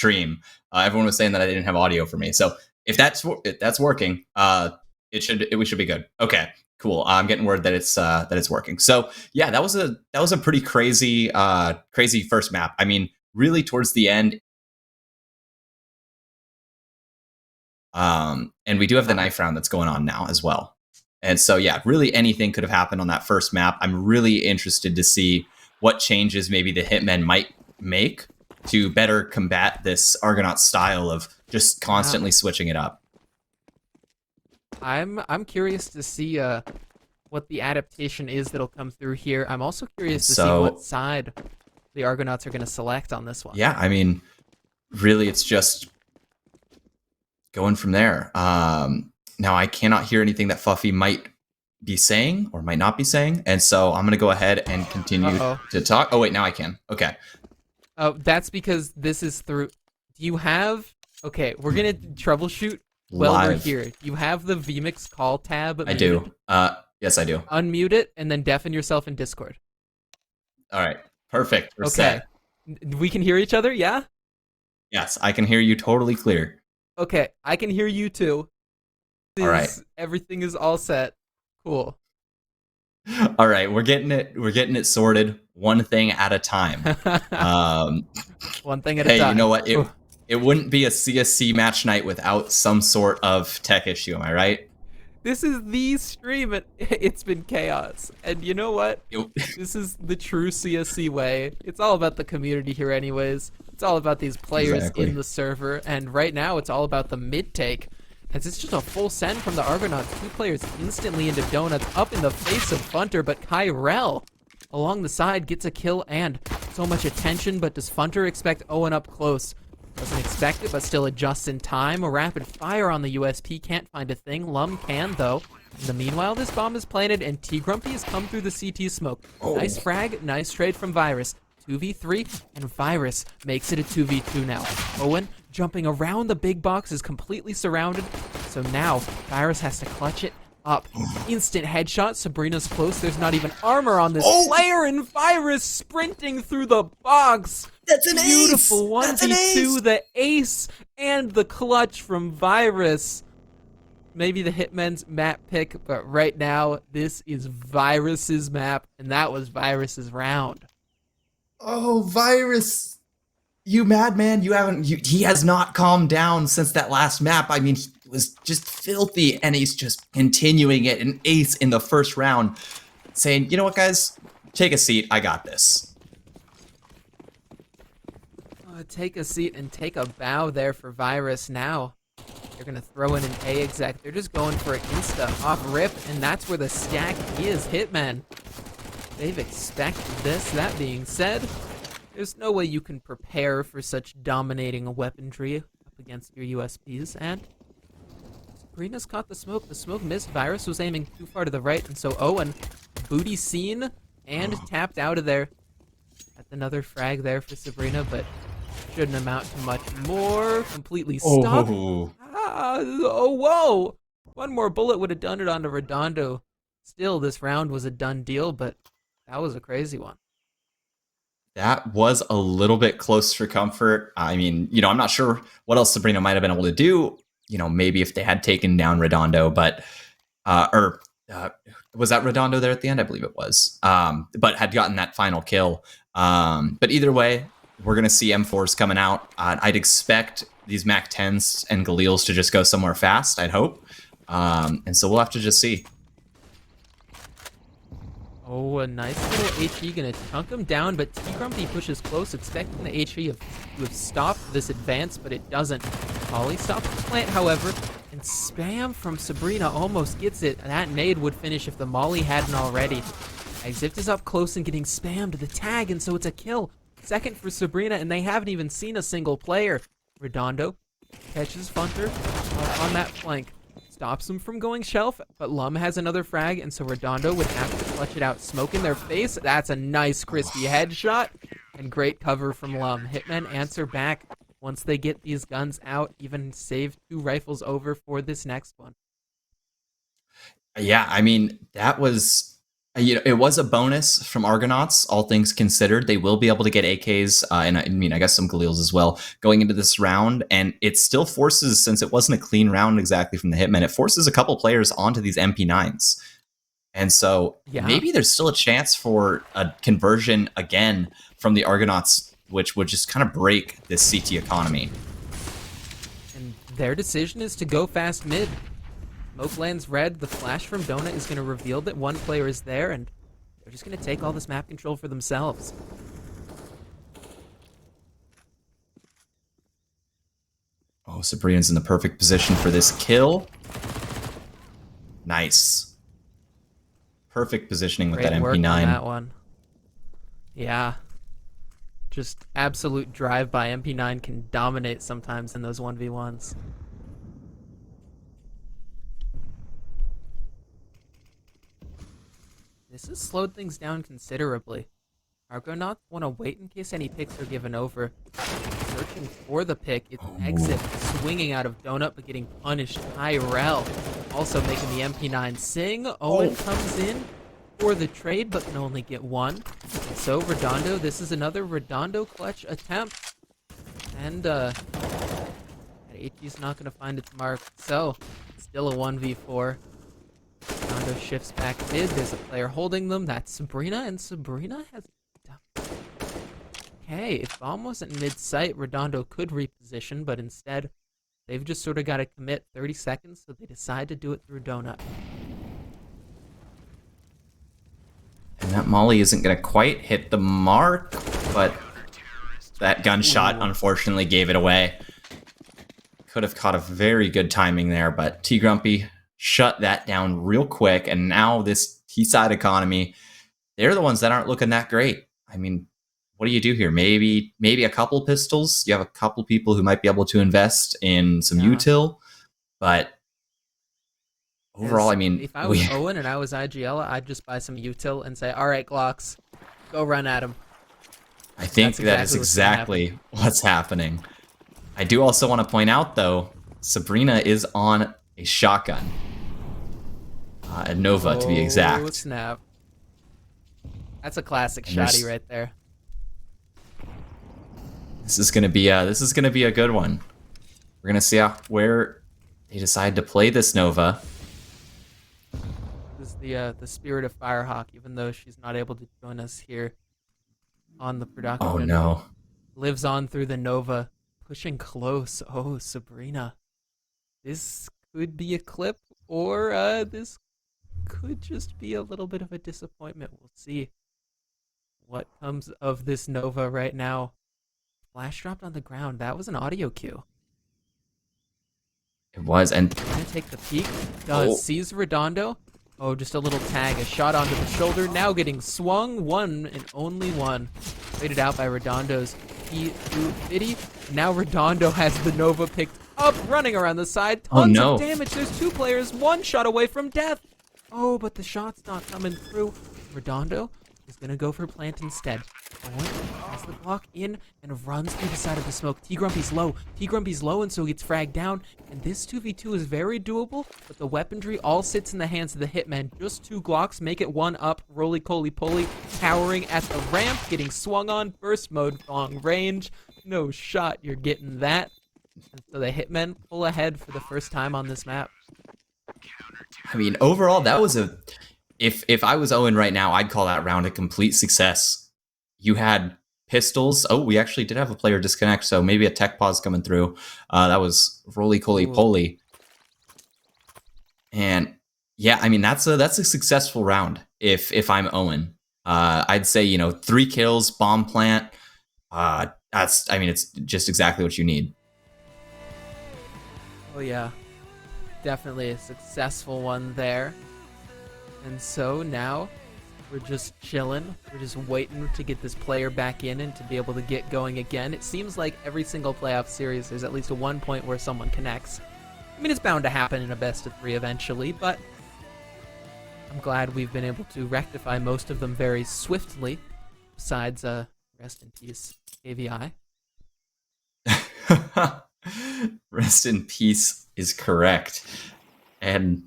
stream, everyone was saying that I didn't have audio for me. So if that's working, we should be good. Okay, cool. I'm getting word that it's working. So yeah, that was a pretty crazy first map. I mean, really towards the end. And we do have the knife round that's going on now as well. And so, yeah, really anything could have happened on that first map. I'm really interested to see what changes maybe the Hitmen might make to better combat this Argonaut style of just constantly switching it up. I'm curious to see what the adaptation is that'll come through here. I'm also curious to see what side the Argonauts are going to select on this one. Yeah, I mean, really, it's just going from there. Now, I cannot hear anything that Fluffy might be saying or might not be saying, and so I'm going to go ahead and continue to talk. Oh, wait, now I can. Okay. Oh, that's because this is through... Do you have... Okay, we're going to troubleshoot while we're here. Do you have the vMix call tab muted? I do. Yes, I do. Unmute it, and then deafen yourself in Discord. All right. Perfect. We're set. We can hear each other, yeah? Yes, I can hear you totally clear. Okay, I can hear you too. All right. Everything is all set. Cool. All right, we're getting it sorted one thing at a time. One thing at a time. Hey, you know what? It wouldn't be a CSC match night without some sort of tech issue, am I right? This is the stream, and it's been chaos. And you know what? This is the true CSC way. It's all about the community here anyways. It's all about these players in the server, and right now it's all about the mid-take. As it's just a full send from the Argonauts. 2 players instantly into donuts, up in the face of Funter, but Kyrell along the side gets a kill and so much attention, but does Funter expect Owen up close? Doesn't expect it, but still adjusts in time. A rapid fire on the USP, can't find a thing. Lum can, though. In the meanwhile, this bomb is planted, and T-Grumpy has come through the CT smoke. Nice frag, nice trade from Virus. 2v3, and Virus makes it a 2v2 now. Owen, jumping around the big box, is completely surrounded, so now Virus has to clutch it up. Instant headshot, Sabrina's close, there's not even armor on this player, and Virus sprinting through the box. That's an beautiful 1v2, the ace, and the clutch from Virus. Maybe the Hitmen's map pick, but right now, this is Virus's map, and that was Virus's round. Oh, Virus, you madman, he has not calmed down since that last map. I mean, he was just filthy, and he's just continuing it, an ace in the first round, saying, you know what, guys, take a seat, I got this. Take a seat and take a bow there for Virus now. They're going to throw in an A exec. They're just going for an insta off rip, and that's where the stack is. Hitmen. They've expected this. That being said, there's no way you can prepare for such dominating weaponry up against your USPs, and Sabrina's caught the smoke. The smoke missed. Virus was aiming too far to the right, and so Owen, booty seen and tapped out of there. That's another frag there for Sabrina, but shouldn't amount to much more. Completely stopped. Oh, whoa! One more bullet would have done it onto Redondo. Still, this round was a done deal, but that was a crazy one. That was a little bit close for comfort. I mean, I'm not sure what else Sabrina might have been able to do. Maybe if they had taken down Redondo, but was that Redondo there at the end? I believe it was. But had gotten that final kill. But either way, we're going to see M4s coming out. I'd expect these Mac 10s and Galils to just go somewhere fast, I'd hope. And so we'll have to just see. Oh, a nice little HE gonna chunk him down, but T-Grumpy pushes close, expecting the HE to have stopped this advance, but it doesn't. Ollie stops the plant, however, and spam from Sabrina almost gets it. That nade would finish if the Molly hadn't already. Exit is up close and getting spammed the tag, and so it's a kill. Second for Sabrina, and they haven't even seen a single player. Redondo catches Funter on that flank. Stops him from going shelf, but Lum has another frag, and so Redondo would have to clutch it out. Smoke in their face. That's a nice, crispy headshot, and great cover from Lum. Hitmen answer back once they get these guns out, even save 2 rifles over for this next one. Yeah, I mean, that was It was a bonus from Argonauts, all things considered. They will be able to get AKs, and I mean, I guess some Galils as well, going into this round. And it still forces, since it wasn't a clean round exactly from the Hitmen, it forces a couple players onto these MP9s. And so Yeah. maybe there's still a chance for a conversion again from the Argonauts, which would just kind of break this CT economy. And their decision is to go fast mid. Smoke lands red. The flash from Donut is going to reveal that one player is there, and they're just going to take all this map control for themselves. Oh, Sabrina's in the perfect position for this kill. Nice. Perfect positioning with Great that work MP9. on that one. Yeah. Just absolute drive by. MP9 can dominate sometimes in those 1v1s. This has slowed things down considerably. Argonauts want to wait in case any picks are given over. Searching for the pick, it's exit, swinging out of Donut, but getting punished. Tyrell also making the MP9 sing. Owen comes in for the trade, but can only get one. And so Redondo, this is another Redondo clutch attempt. And AT's not going to find its mark. So, still a 1v4. Redondo shifts back mid. There's a player holding them. That's Sabrina, and Sabrina has... Okay, if bomb wasn't mid-sight, Redondo could reposition, but instead, they've just sort of got to commit 30 seconds, so they decide to do it through Donut. And that Molly isn't going to quite hit the mark, but that gunshot unfortunately gave it away. Could have caught a very good timing there, but T-Grumpy shut that down real quick, and now this T-side economy, they're the ones that aren't looking that great. I mean, what do you do here? Maybe a couple pistols. You have a couple people who might be able to invest in some util, but overall, I mean, if I was Owen and I was IGL, I'd just buy some util and say, "All right, Glocks, go run at him." I think that is exactly what's happening. I do also want to point out, though, Sabrina is on a shotgun, a Nova to be exact. Oh snap! That's a classic shotty right there. This is gonna be a good one. We're gonna see where they decide to play this Nova. This is the spirit of Firehawk, even though she's not able to join us here on the production. Oh no! Lives on through the Nova, pushing close. Oh, Sabrina, this could be a clip, or this could just be a little bit of a disappointment. We'll see what comes of this Nova right now. Flash dropped on the ground. That was an audio cue. It was, and gonna take the peek. Does sees Redondo. Oh, just a little tag, a shot onto the shoulder. Now getting swung, one and only one. Traded out by Redondo's P250. Now Redondo has the Nova picked up, running around the side. Tons of damage. There's two players, one shot away from death. Oh, but the shot's not coming through. Redondo is gonna go for plant instead. Owen has the block in and runs through the side of the smoke. T-Grumpy's low. T-Grumpy's low, and so gets fragged down. And this 2v2 is very doable, but the weaponry all sits in the hands of the Hitmen. Just two Glocks make it one up. Roly-poly-poly, towering at the ramp, getting swung on. Burst mode, long range. No shot, you're getting that. And so the Hitmen pull ahead for the first time on this map. I mean, overall, that was a... If I was Owen right now, I'd call that round a complete success. You had pistols. Oh, we actually did have a player disconnect, so maybe a tech pause coming through. That was roly-poly-poly. And yeah, I mean, that's a successful round if I'm Owen. I'd say, 3 kills, bomb plant. It's just exactly what you need. Oh yeah, definitely a successful one there. And so now we're just chilling. We're just waiting to get this player back in and to be able to get going again. It seems like every single playoff series, there's at least a one point where someone connects. I mean, it's bound to happen in a best of 3 eventually, but I'm glad we've been able to rectify most of them very swiftly. Besides, rest in peace, KVI. Rest in peace is correct. And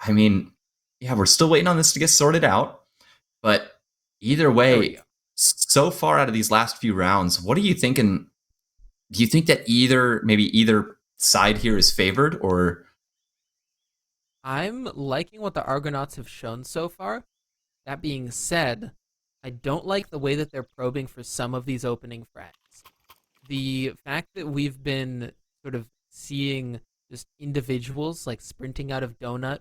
I mean, yeah, we're still waiting on this to get sorted out. But either There we way, go. so far out of these last few rounds, what are you thinking? Do you think that maybe either side here is favored, or I'm liking what the Argonauts have shown so far. That being said, I don't like the way that they're probing for some of these opening frags. The fact that we've been sort of seeing just individuals like sprinting out of donut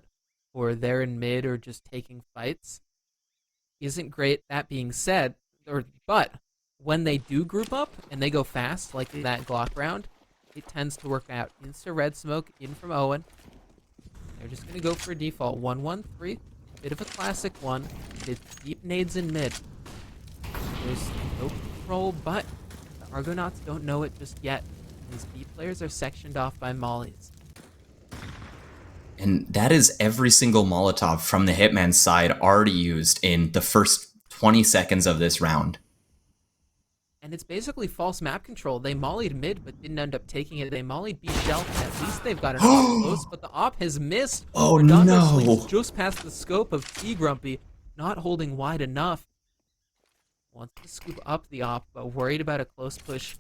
or they're in mid or just taking fights isn't great. That being said, but when they do group up and they go fast, like that Glock round, it tends to work out. Insta red smoke in from Owen. They're just gonna go for a default 1-1-3. Bit of a classic one. It's deep nades in mid. There's no control, but the Argonauts don't know it just yet. These B players are sectioned off by mollies. and that is every single Molotov from the Hitman side already used in the first 20 seconds of this round. And it's basically false map control. They mollied mid, but didn't end up taking it. They mollied B shelf. At least they've got an op close, but the op has missed. Oh Redondo no! swings just past the scope of T Grumpy, not holding wide enough. Wants to scoop up the op, but worried about a close push.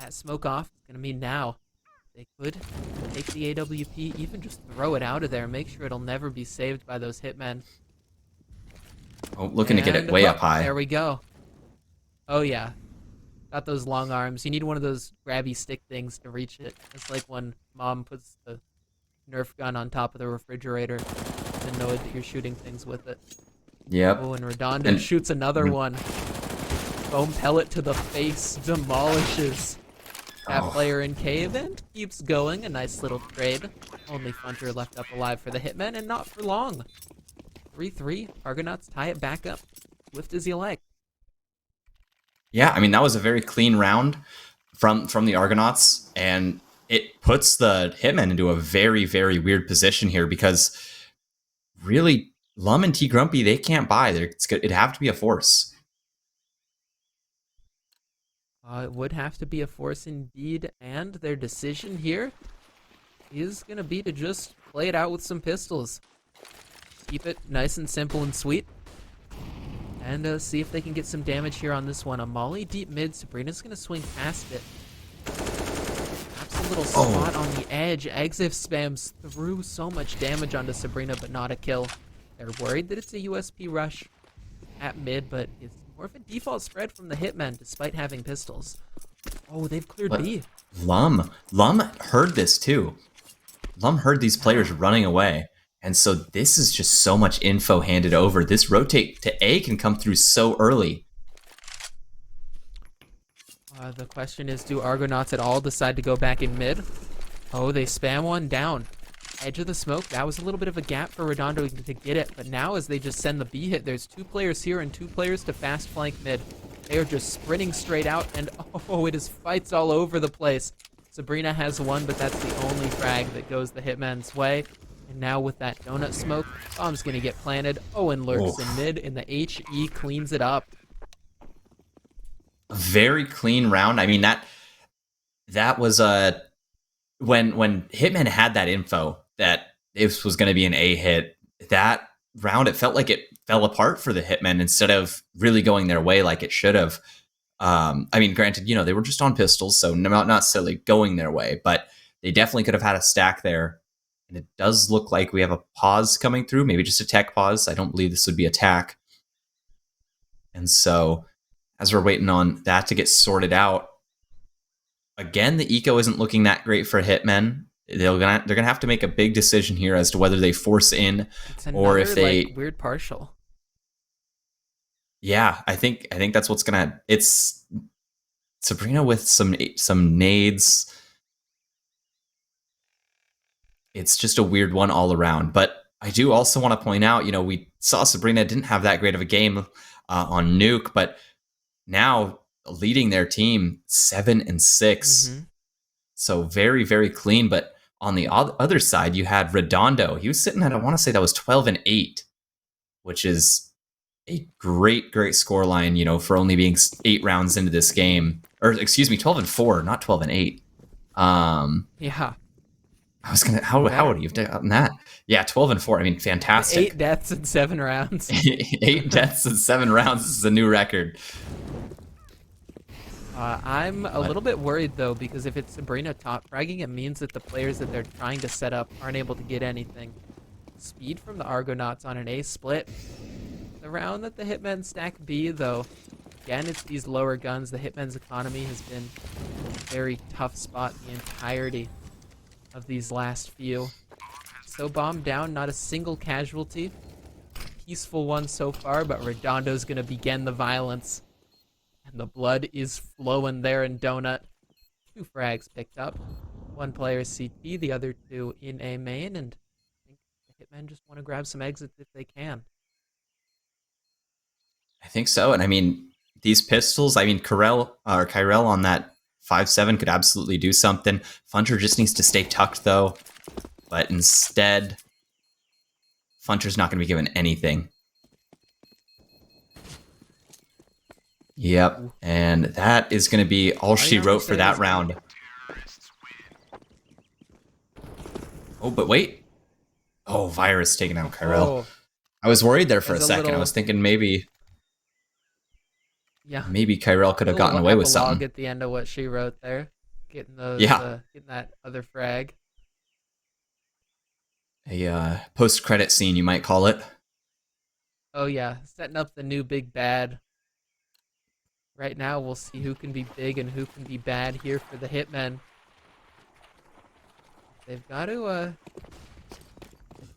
That smoke off is going to mean now. They could take the AWP, even just throw it out of there, make sure it'll never be saved by those hitmen. Oh, looking to get it way up high. There we go. Oh yeah. Got those long arms. You need one of those grabby stick things to reach it. It's like when mom puts the Nerf gun on top of the refrigerator to know that you're shooting things with it. Yep. Oh, and Redondo shoots another one. Foam pellet to the face demolishes that player in cave and keeps going. A nice little trade. Only Funter left up alive for the Hitmen, and not for long. 3-3. Argonauts tie it back up. Swift as you like. Yeah, I mean, that was a very clean round from the Argonauts, and it puts the Hitmen into a very, very weird position here because really, Lum and T Grumpy, they can't buy. It'd have to be a force. It would have to be a force indeed, and their decision here is going to be to just play it out with some pistols. Keep it nice and simple and sweet. And see if they can get some damage here on this one. A molly deep mid. Sabrina's going to swing past it. Perhaps a little spot on the edge. Exif spams through so much damage onto Sabrina, but not a kill. They're worried that it's a USP rush at mid, but it's more of a default spread from the Hitmen, despite having pistols. Oh, they've cleared But B. Lum heard this too. Lum heard these players running away. And so this is just so much info handed over. This rotate to A can come through so early. The question is, do Argonauts at all decide to go back in mid? Oh, they spam one down. Edge of the smoke. That was a little bit of a gap for Redondo to get it. But now as they just send the B hit, there's 2 players here and 2 players to fast flank mid. They are just sprinting straight out. And oh, it is fights all over the place. Sabrina has one, but that's the only frag that goes the Hitman's way. And now with that donut smoke, bomb's going to get planted. Owen lurks in mid, and the HE cleans it up. A very clean round. I mean, that was when Hitman had that info that this was going to be an A hit, that round, it felt like it fell apart for the Hitmen instead of really going their way like it should have. I mean, granted, they were just on pistols, so not necessarily going their way, but they definitely could have had a stack there. And it does look like we have a pause coming through, maybe just a tech pause. I don't believe this would be attack. And so as we're waiting on that to get sorted out, again, the eco isn't looking that great for Hitmen. They're gonna have to make a big decision here as to whether they force in or if they weird partial. Yeah, I think that's what's gonna. It's Sabrina with some nades. It's just a weird one all around. But I do also want to point out, we saw Sabrina didn't have that great of a game on Nuke, but now leading their team 7-6. Mm-hmm. So very, very clean. But on the other side, you had Redondo. He was sitting at, I want to say that was 12-8, which is a great, great score line, for only being 8 rounds into this game. Or excuse me, 12-4, not 12-8. Yeah. I was gonna. How would you have gotten that? Yeah, 12-4. I mean, fantastic. 8 deaths in 7 rounds. 8 deaths in 7 rounds. This is a new record. I'm a little bit worried though, because if it's Sabrina top fragging, it means that the players that they're trying to set up aren't able to get anything. Speed from the Argonauts on an A split. The round that the Hitmen stack B though, again, it's these lower guns. The Hitmen's economy has been a very tough spot the entirety of these last few. So bomb down, not a single casualty. Peaceful one so far, but Redondo's gonna begin the violence. And the blood is flowing there in Donut. 2 frags picked up. 1 player CT, the other 2 in A main, and I think the Hitmen just want to grab some exits if they can. I think so, and I mean, these pistols, I mean, Kyrell on that 5-7 could absolutely do something. Funter just needs to stay tucked, though. But instead, Funter's not going to be given anything. Yep, and that is going to be all she wrote for that round. Oh, but wait. Oh, Virus taking out Kyrell. Oh, I was worried there for a second. I was thinking maybe... Yeah. Maybe Kyrell could have gotten away with something. At the end of what she wrote there, getting those, getting that other frag. A post-credit scene, you might call it. Oh yeah, setting up the new big bad. Right now, we'll see who can be big and who can be bad here for the Hitmen. They've got to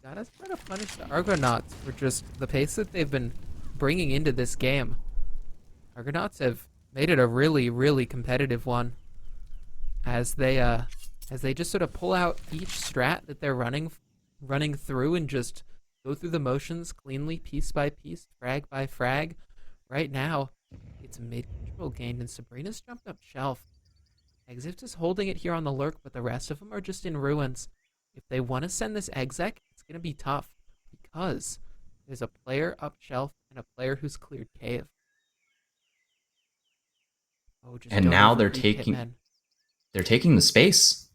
try to punish the Argonauts for just the pace that they've been bringing into this game. Argonauts have made it a really, really competitive one as they just sort of pull out each strat that they're running through and just go through the motions cleanly, piece by piece, frag by frag. Right now, it's a mid-control gained, and Sabrina's jumped up shelf. Exif is holding it here on the lurk, but the rest of them are just in ruins. If they want to send this exec, it's going to be tough because there's a player up shelf and a player who's cleared cave. Oh, just and now they're taking the space.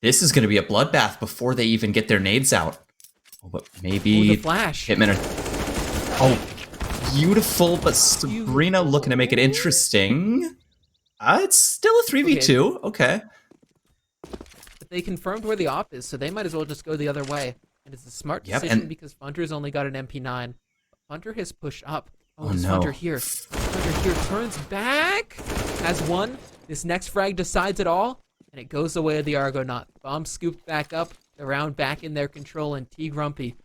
This is going to be a bloodbath before they even get their nades out. Oh, but maybe the flash. Hitmen are... Oh, beautiful, but Sabrina looking to make it interesting. It's still a 3v2. Okay. But they confirmed where the op is, so they might as well just go the other way. And it's a smart decision because Funter's only got an MP9. Funter has pushed up. Oh no. Funter here. Funter here turns back. Has one. This next frag decides it all. And it goes away to the Argonaut. Bomb scooped back up. The round back in their control. And T Grumpy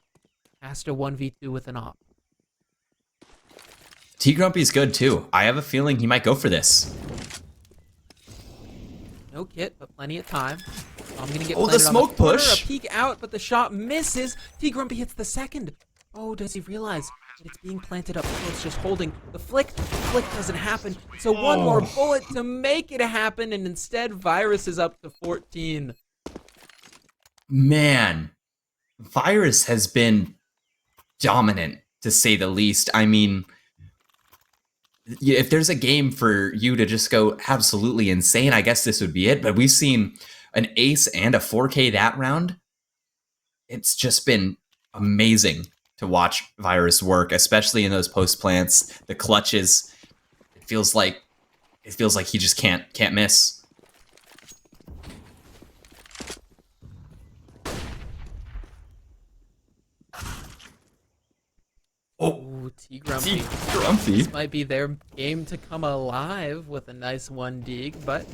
has to 1v2 with an op. T Grumpy's good too. I have a feeling he might go for this. No kit, but plenty of time. I'm gonna get the smoke push. A peek out, but the shot misses. T Grumpy hits the second. Oh, does he realize that it's being planted up close, just holding the flick? The flick doesn't happen. So one more bullet to make it happen, and instead Virus is up to 14. Man, Virus has been dominant, to say the least. I mean, if there's a game for you to just go absolutely insane, I guess this would be it. But we've seen an ace and a 4K that round. It's just been amazing to watch Virus work, especially in those post plants, the clutches. It feels like he just can't miss. Oh, T Grumpy. This might be their game to come alive with a nice 1 dig, but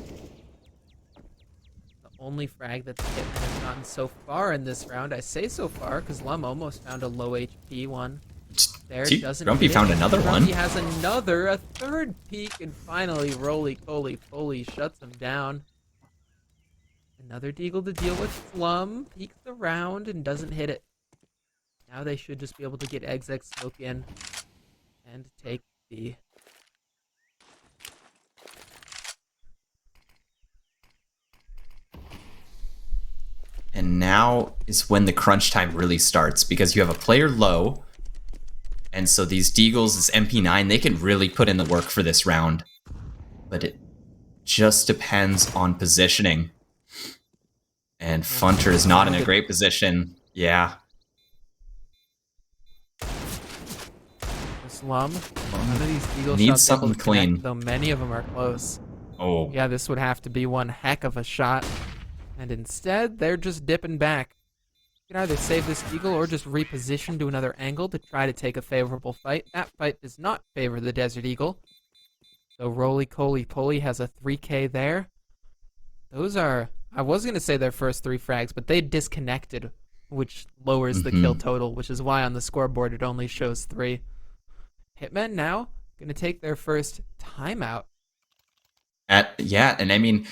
the only frag that the Hitmen have gotten so far in this round, I say so far, because Lum almost found a low HP one. There doesn't Grumpy found another one. He has a third peek, and finally Roly-Poly shuts him down. Another deagle to deal with. Lum peeks the round and doesn't hit it. Now they should just be able to get exec smoke in and take B. And now is when the crunch time really starts, because you have a player low, and so these deagles, this MP9, they can really put in the work for this round. But it just depends on positioning. And Funter is not in a great position. Yeah. None of these eagle Needs shots something able to connect, clean. though many of them are close. Oh. Yeah, this would have to be one heck of a shot. And instead, they're just dipping back. You can either save this eagle or just reposition to another angle to try to take a favorable fight. That fight does not favor the Desert Eagle. So Roly-Coly-Poly has a 3K there. Those are, I was going to say their first 3 frags, but they disconnected, which lowers the kill total, which is why on the scoreboard it only shows 3. Hitmen now going to take their first timeout. Yeah, and I mean,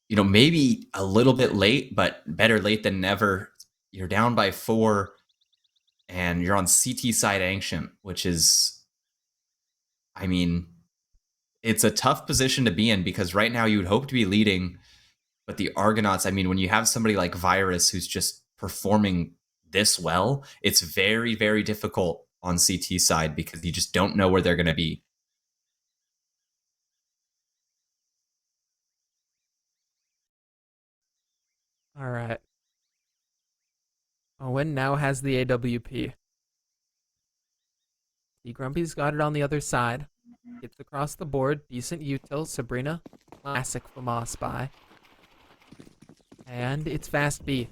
you know, maybe a little bit late, but better late than never. You're down by 4, and you're on CT side Ancient, which is, I mean, it's a tough position to be in because right now you would hope to be leading, but the Argonauts, I mean, when you have somebody like Virus who's just performing this well, it's very, very difficult on CT side because you just don't know where they're going to be. All right. Owen now has the AWP. T-Grumpy's got it on the other side. Gets across the board. Decent util. Sabrina. Classic FAMAS spy. And it's fast B.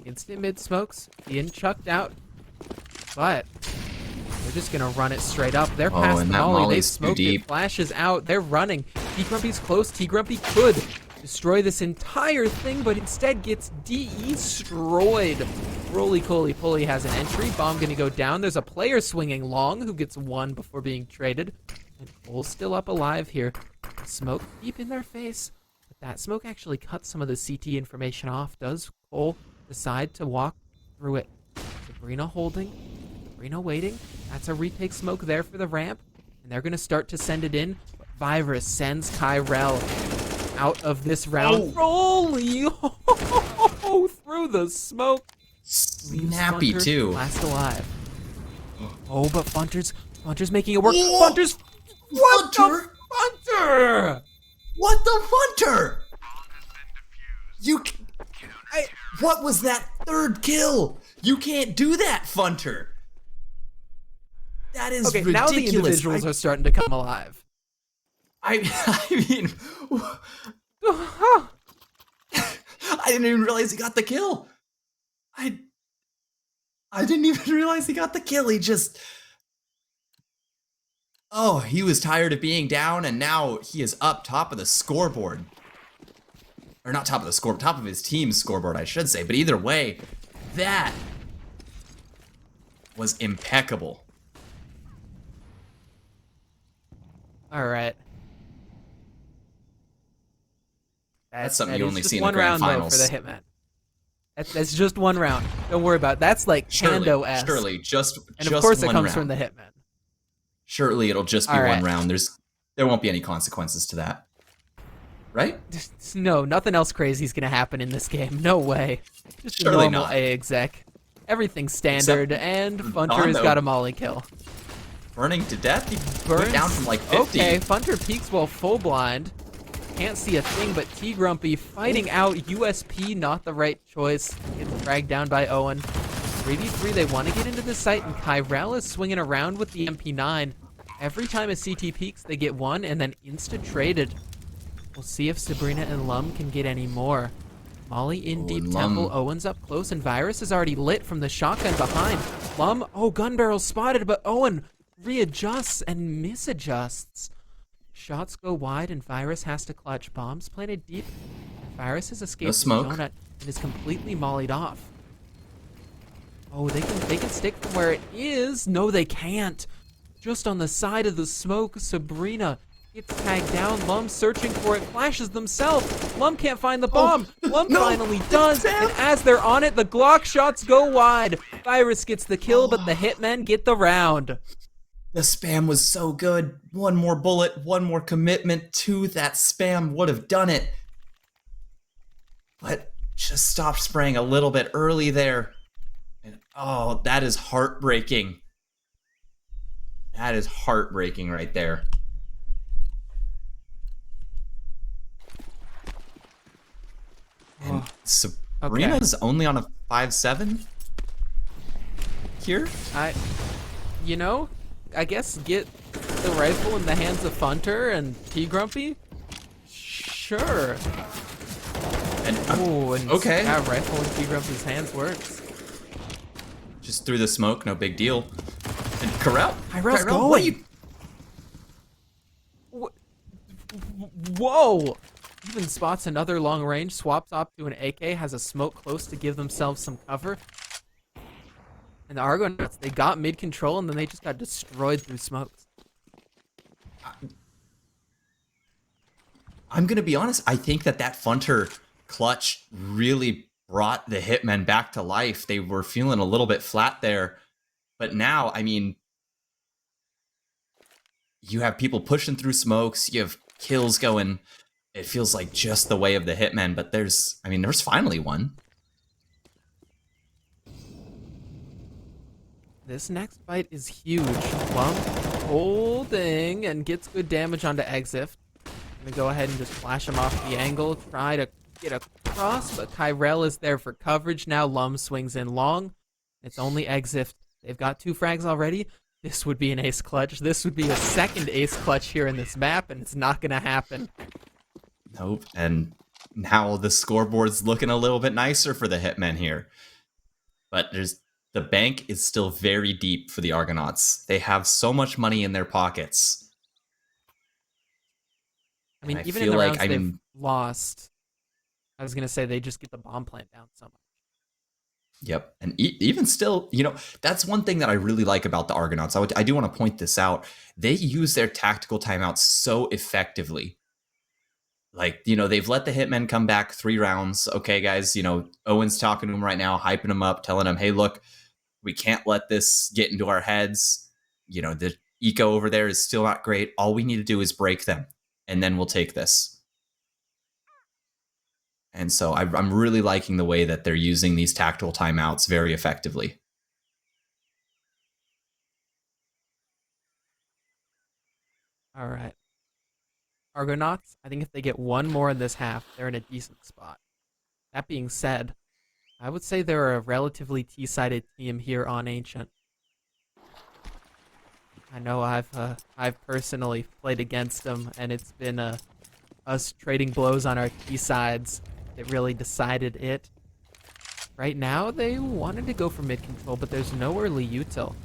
Instant mid smokes. Being chucked out. But they're just going to run it straight up. They're past the molly. They smoked it. Flashes out. They're running. T-Grumpy's close. T-Grumpy could destroy this entire thing, but instead gets destroyed. Roly-Coly-Poly has an entry. Bomb gonna go down. There's a player swinging long who gets 1 before being traded. And Cole's still up alive here. Smoke deep in their face. But that smoke actually cuts some of the CT information off. Does Cole decide to walk through it? Sabrina holding. Sabrina waiting. That's a retake smoke there for the ramp. And they're gonna start to send it in. But Virus sends Kyrell out of this round. Rolly through the smoke. Snappy too. Last alive. Oh, but Funter's making it work. Whoa. Funter! What the Funter? What was that 3rd kill? You can't do that, Funter. That is ridiculous. Now the individuals are starting to come alive. I mean, I didn't even realize he got the kill. I didn't even realize he got the kill. He just, he was tired of being down, and now he is up top of the scoreboard. Or not top of the scoreboard, top of his team's scoreboard, I should say. But either way, that was impeccable. All right. That's something you only see in the grand finals. For the Hitman. That's just 1 round. Don't worry about it. That's like Kando-esque. Surely, and of course it comes from the Hitman. Surely it'll just be 1 round. There won't be any consequences to that. Right? No, nothing else crazy is gonna happen in this game. No way. Just Surely a normal not. A exec. Everything's standard, and Funter has got a molly kill. Burning to death? He went down from like 50. Okay, Funter peeks while full blind. Can't see a thing, but T-Grumpy fighting out. USP, not the right choice. Gets dragged down by Owen. 3v3, they want to get into the site, and Kyrell is swinging around with the MP9. Every time a CT peeks, they get 1, and then insta-traded. We'll see if Sabrina and Lum can get any more. Molly in deep temple, Owen's up close, and Virus is already lit from the shotgun behind. Lum, gun barrel spotted, but Owen readjusts and misadjusts. Shots go wide, and Virus has to clutch. Bombs planted deep. Virus has escaped the donut and is completely mollied off. Oh, they can stick from where it is. No, they can't. Just on the side of the smoke, Sabrina gets tagged down. Lum searching for it, flashes themselves. Lum can't find the bomb. Lum finally does, and as they're on it, the Glock shots go wide. Virus gets the kill, but the Hitmen get the round. The spam was so good. 1 more bullet, 1 more commitment to that spam would have done it. But just stopped spraying a little bit early there. And that is heartbreaking. That is heartbreaking right there. And Okay. Arena's only on a 5-7 here. You know, I guess get the rifle in the hands of Funter and T-Grumpy? Sure. And Ooh, and okay. yeah, rifle in T-Grumpy's hands works. Just through the smoke, no big deal. And Kyrell, Kyrell's Kyrell, going. what are you? Whoa! Even spots another long range, swaps off to an AK, has a smoke close to give themselves some cover. And the Argonauts, they got mid control and then they just got destroyed through smokes. I'm gonna be honest. I think that Funter clutch really brought the Hitmen back to life. They were feeling a little bit flat there, but now, I mean, you have people pushing through smokes. You have kills going. It feels like just the way of the Hitmen, but there's finally one. This next fight is huge. Plum holding and gets good damage onto Exif. Gonna go ahead and just flash him off the angle, try to get across, but Kyrell is there for coverage now. Lum swings in long. It's only Exif. They've got 2 frags already. This would be an ace clutch. This would be a second ace clutch here in this map, and it's not gonna happen. Nope. And now the scoreboard's looking a little bit nicer for the Hitmen here. But the bank is still very deep for the Argonauts. They have so much money in their pockets. I mean, even in the rounds they've lost, I was gonna say they just get the bomb plant down so much. Yep, and even still, that's one thing that I really like about the Argonauts. I do want to point this out. They use their tactical timeouts so effectively. Like, they've let the Hitmen come back 3 rounds. Okay, guys, Owen's talking to him right now, hyping him up, telling him, hey, look, we can't let this get into our heads. The eco over there is still not great. All we need to do is break them, and then we'll take this. And so I'm really liking the way that they're using these tactical timeouts very effectively. All right. Argonauts, I think if they get 1 more in this half, they're in a decent spot. That being said, I would say they're a relatively T-sided team here on Ancient. I know I've personally played against them, and it's been us trading blows on our T-sides that really decided it. Right now, they wanted to go for mid-control, but there's no early util.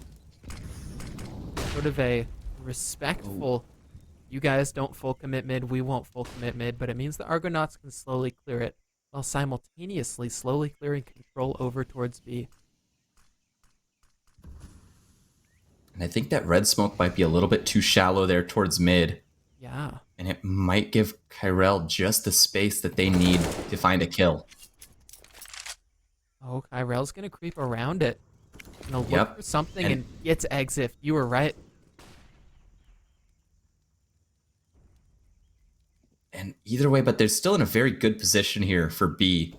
Sort of a respectful, you guys don't full commit mid, we won't full commit mid, but it means the Argonauts can slowly clear it, while simultaneously slowly clearing control over towards B. And I think that red smoke might be a little bit too shallow there towards mid. Yeah. And it might give Kyrell just the space that they need to find a kill. Oh, Kyrell's gonna creep around it. Gonna look for something and gets Exif. You were right. And either way, but they're still in a very good position here for B.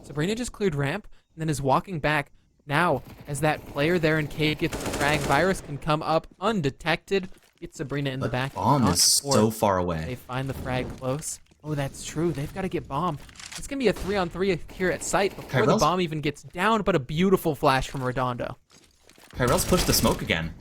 Sabrina just cleared ramp and then is walking back. Now, as that player there in cave gets the frag, Virus can come up undetected. Get Sabrina in the back. Bomb is so far away. They find the frag close. Oh, that's true. They've got to get bomb. It's going to be a 3-on-3 here at site before the bomb even gets down, but a beautiful flash from Redondo. Kyrell's pushed the smoke again.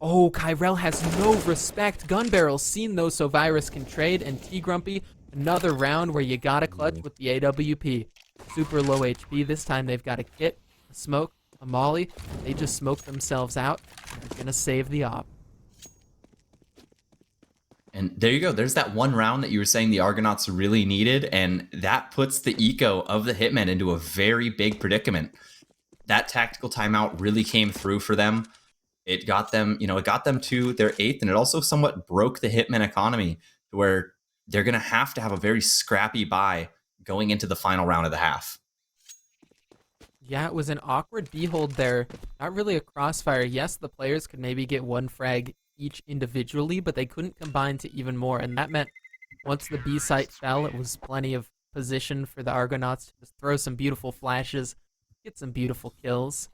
Oh, Kyrell has no respect. Gun barrel's seen those so Virus can trade, and T-Grumpy, another round where you got to clutch with the AWP. Super low HP. This time they've got a kit, a smoke, a molly. They just smoke themselves out. They're going to save the op. And there you go. There's that one round that you were saying the Argonauts really needed, and that puts the eco of the Hitmen into a very big predicament. That tactical timeout really came through for them. It got them, it got them to their 8th, and it also somewhat broke the Hitmen economy to where they're going to have a very scrappy buy going into the final round of the half. Yeah, it was an awkward B-hold there. Not really a crossfire. Yes, the players could maybe get 1 frag each individually, but they couldn't combine to even more, and that meant once the B site fell, it was plenty of position for the Argonauts to just throw some beautiful flashes, get some beautiful kills,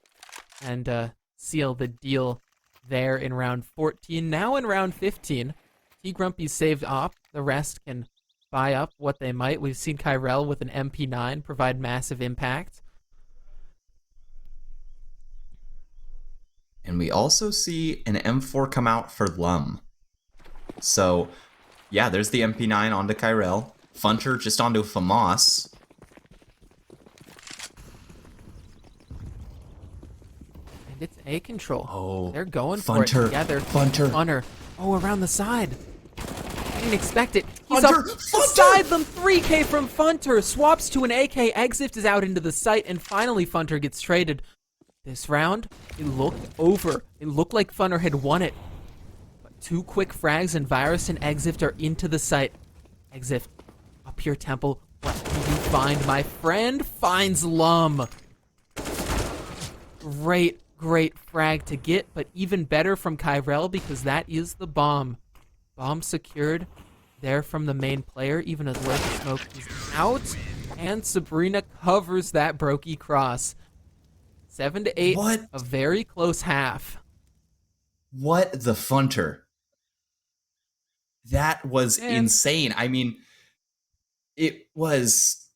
and seal the deal there in round 14. Now in round 15, T-Grumpy saved op. The rest can buy up what they might. We've seen Kyrell with an MP9 provide massive impact. And we also see an M4 come out for Lum. So, yeah, there's the MP9 onto Kyrell. Funter just onto FAMAS. And it's A control. Oh, they're going for it together. Funter. Oh, around the side. I didn't expect it. He's up beside them. 3K from Funter. Swaps to an AK. Exit is out into the site, and finally Funter gets traded. This round, it looked over. It looked like Funter had won it. But 2 quick frags, and Virus and Exif are into the site. Exif, up here, Temple. What can you find, my friend? Finds Lum. Great frag to get, but even better from Kyrell because that is the bomb. Bomb secured there from the main player, even as Lurk Smoke is out. And Sabrina covers that Brokey cross. 7 to 8, what? A very close half. What the Funter? That was insane. I mean, it was...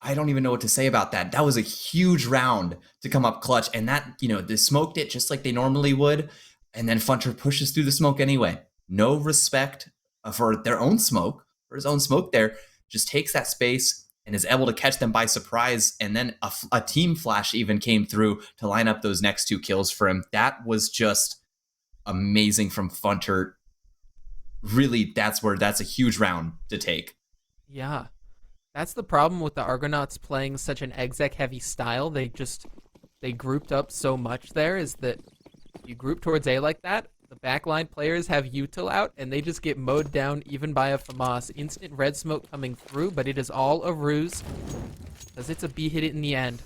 I don't even know what to say about that. That was a huge round to come up clutch, and that, they smoked it just like they normally would, and then Funter pushes through the smoke anyway. No respect for their own smoke, for his own smoke there, just takes that space and is able to catch them by surprise, and then a team flash even came through to line up those next 2 kills for him. That was just amazing from Funter. Really, that's a huge round to take. Yeah. That's the problem with the Argonauts playing such an exec-heavy style. They grouped up so much there, is that you group towards A like that, the backline players have util out, and they just get mowed down even by a FAMAS. Instant red smoke coming through, but it is all a ruse, because it's a B hit it in the end.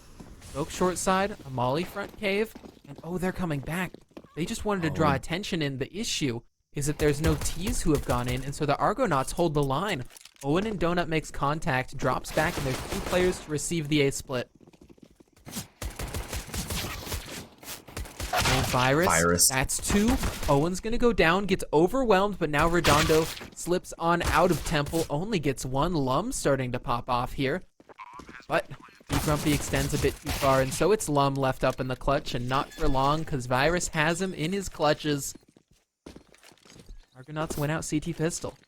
Smoke short side, a molly front cave, and oh, they're coming back. They just wanted to draw attention in. The issue is that there's no T's who have gone in, and so the Argonauts hold the line. Owen and Donut makes contact, drops back, and there's 2 players to receive the A split. Oh, Virus. That's 2. Owen's gonna go down, gets overwhelmed, but now Redondo slips on out of Temple, only gets 1. Lum starting to pop off here. But B Grumpy extends a bit too far, and so it's Lum left up in the clutch, and not for long, because Virus has him in his clutches. Argonauts win out CT pistol.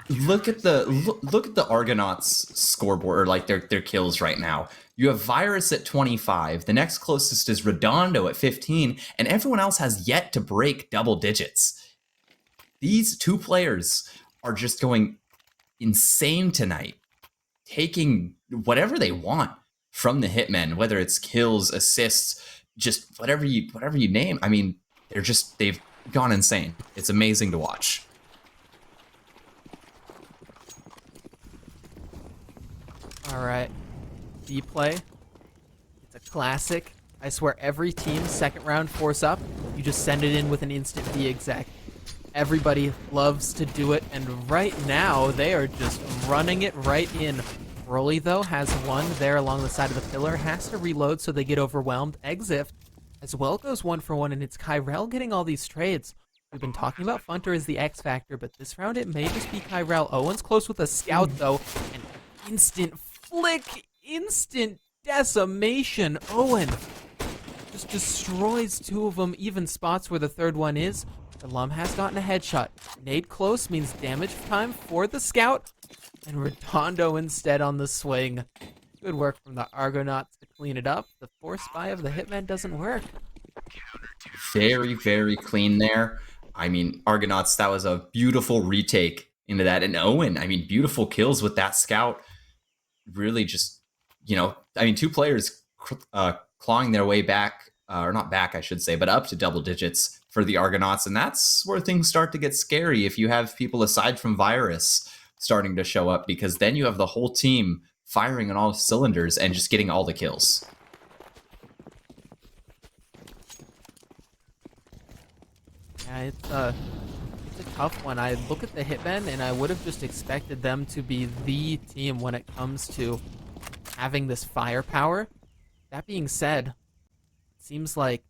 Look at the Argonauts scoreboard, or like their kills right now. You have Virus at 25. The next closest is Redondo at 15, and everyone else has yet to break double digits. These 2 players are just going insane tonight, taking whatever they want from the Hitmen, whether it's kills, assists, just whatever you name. I mean, they've gone insane. It's amazing to watch. All right, B play. It's a classic. I swear every team second round force up, you just send it in with an instant B exec. Everybody loves to do it, and right now they are just running it right in. Broly though has 1 there along the side of the pillar, has to reload so they get overwhelmed. Exif as well goes 1 for 1, and it's Kyrell getting all these trades. We've been talking about Funter as the X factor, but this round it may just be Kyrell. Owen's close with a scout though, and instant flick, instant decimation. Owen just destroys 2 of them, even spots where the 3rd one is. The Lum has gotten a headshot. Nade close means damage time for the scout, and Redondo instead on the swing. Good work from the Argonauts to clean it up. The force buy of the Hitman doesn't work. Very, very clean there. I mean, Argonauts, that was a beautiful retake into that. And Owen, I mean, beautiful kills with that scout. Really just, 2 players clawing their way back, or not back, I should say, but up to double digits for the Argonauts. And that's where things start to get scary if you have people aside from Virus starting to show up, because then you have the whole team firing on all cylinders and just getting all the kills. Yeah, it's a tough one. I look at the Hitmen, and I would have just expected them to be the team when it comes to having this firepower. That being said, it seems like,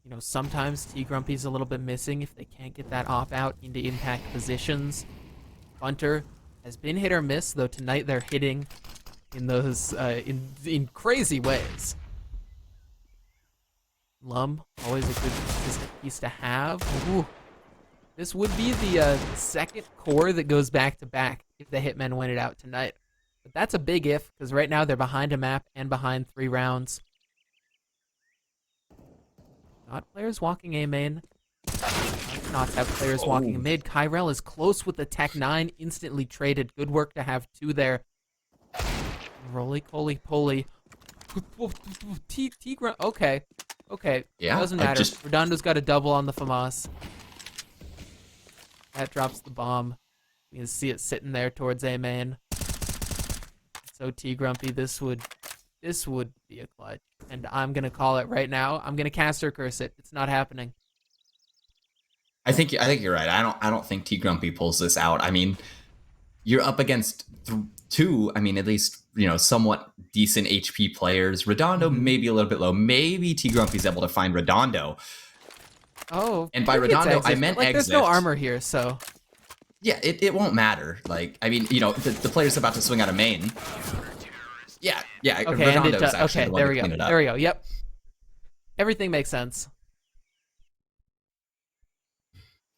You know, sometimes T Grumpy's a little bit missing if they can't get that op out into impact positions. Funter has been hit or miss, though tonight they're hitting in those in crazy ways. Lum, always a good consistent piece to have. Ooh. This would be the second core that goes back to back if the Hitmen win it out tonight. But that's a big if, because right now they're behind a map and behind 3 rounds. Not players walking A main. Not have players walking mid. Kyrell is close with the Tech 9, instantly traded. Good work to have 2 there. Roly-poly-poly. Okay. Okay. Yeah. Doesn't matter. Redondo's got a double on the FAMAS. That drops the bomb. You can see it sitting there towards A main. So T Grumpy, this would be a clutch. And I'm gonna call it right now. I'm gonna caster curse it. It's not happening. I think you're right. I don't think T Grumpy pulls this out. I mean, you're up against 2. I mean, at least somewhat decent HP players. Redondo maybe a little bit low. Maybe T Grumpy's able to find Redondo. Oh, and by Redondo, I meant like, exit. There's no armor here, so yeah, it won't matter. Like, I mean, the player's about to swing out of main. Yeah. Okay, Redondo's actually the one there we to go. clean it up. There we go. Yep. Everything makes sense.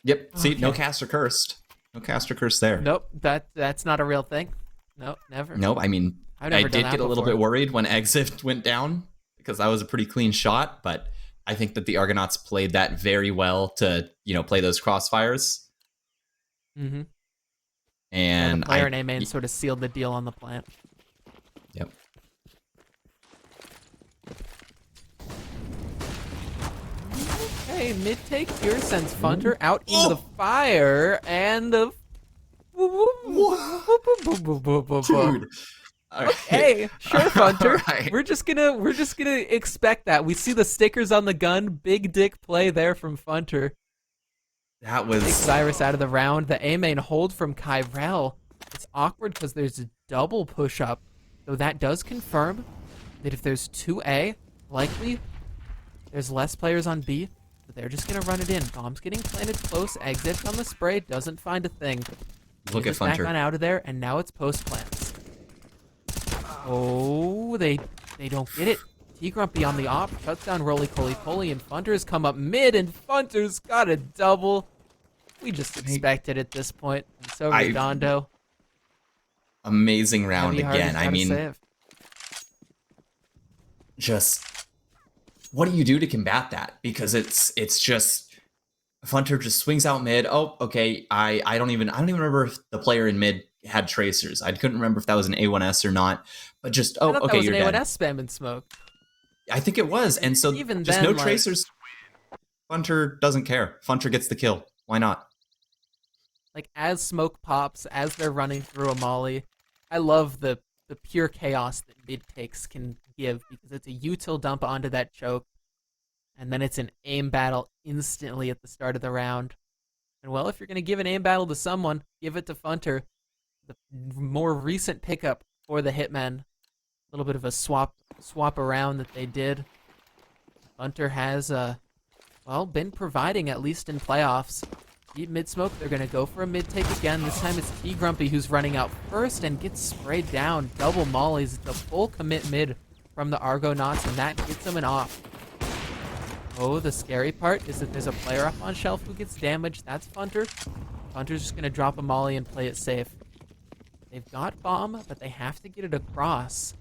Yep. See, no caster cursed. No caster cursed there. Nope. That's not a real thing. Nope, never. Nope. I mean, I did get a little bit worried when exit went down because that was a pretty clean shot, but I think that the Argonauts played that very well to, play those crossfires. Mm-hmm. And the player in A main sort of sealed the deal on the plant. Yep. Okay, mid take here sends Funter out into the fire, and the dude. Okay, sure, Funter. Right. We're just gonna expect that. We see the stickers on the gun. Big dick play there from Funter. That was Takes Cyrus out of the round. The A main hold from Kyrell. It's awkward because there's a double push up, though that does confirm that if there's 2A, likely there's less players on B, but they're just gonna run it in. Bomb's getting planted close. Exit on the spray, doesn't find a thing. Look at back Funter. on out of there, and now it's post plants. Oh, they don't get it. T Grumpy on the op, shuts down Roly-Poly-Poly, and Funter's come up mid, and Funter's got a double. We just expected at this point. And so Redondo. Amazing round again. I mean, save. Just what do you do to combat that? Because it's just Funter just swings out mid. Oh, okay. I don't even remember if the player in mid had tracers. I couldn't remember if that was an A1S or not. But just I thought okay, that was you're an dead. A1S spam and smoke. I think it was, and so even just then, no tracers. Funter doesn't care. Funter gets the kill. Why not? Like as smoke pops, as they're running through a molly, I love the pure chaos that mid takes can give because it's a util dump onto that choke, and then it's an aim battle instantly at the start of the round. And well, if you're gonna give an aim battle to someone, give it to Funter. The more recent pickup for the Hitmen, a little bit of a swap around that they did. Funter has been providing at least in playoffs. Deep mid smoke, they're gonna go for a mid take again. This time it's T Grumpy who's running out first and gets sprayed down. Double mollies. It's a full commit mid from the Argonauts, and that gets them an off. Oh, the scary part is that there's a player up on shelf who gets damaged. That's Funter. Funter's just gonna drop a molly and play it safe. They've got bomb, but they have to get it across.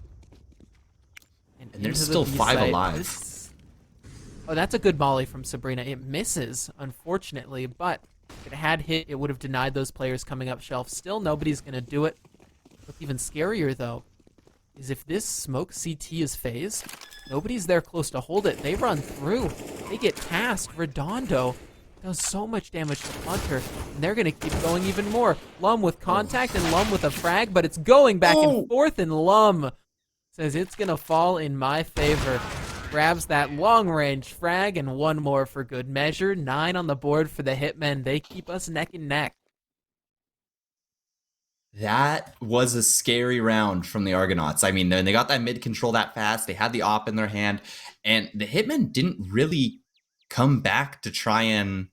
And there's still 5 alive. Oh, that's a good molly from Sabrina. It misses, unfortunately, but if it had hit, it would have denied those players coming up shelf. Still, nobody's going to do it. What's even scarier, though, is if this smoke CT is phased, nobody's there close to hold it. They run through. They get past. Redondo does so much damage to Funter, and they're going to keep going even more. Lum with contact and Lum with a frag, but it's going back and forth, and Lum says it's going to fall in my favor. Grabs that long-range frag and one more for good measure. 9 on the board for the Hitmen. They keep us neck and neck. That was a scary round from the Argonauts. I mean, they got that mid control that fast. They had the op in their hand, and the Hitmen didn't really come back to try and,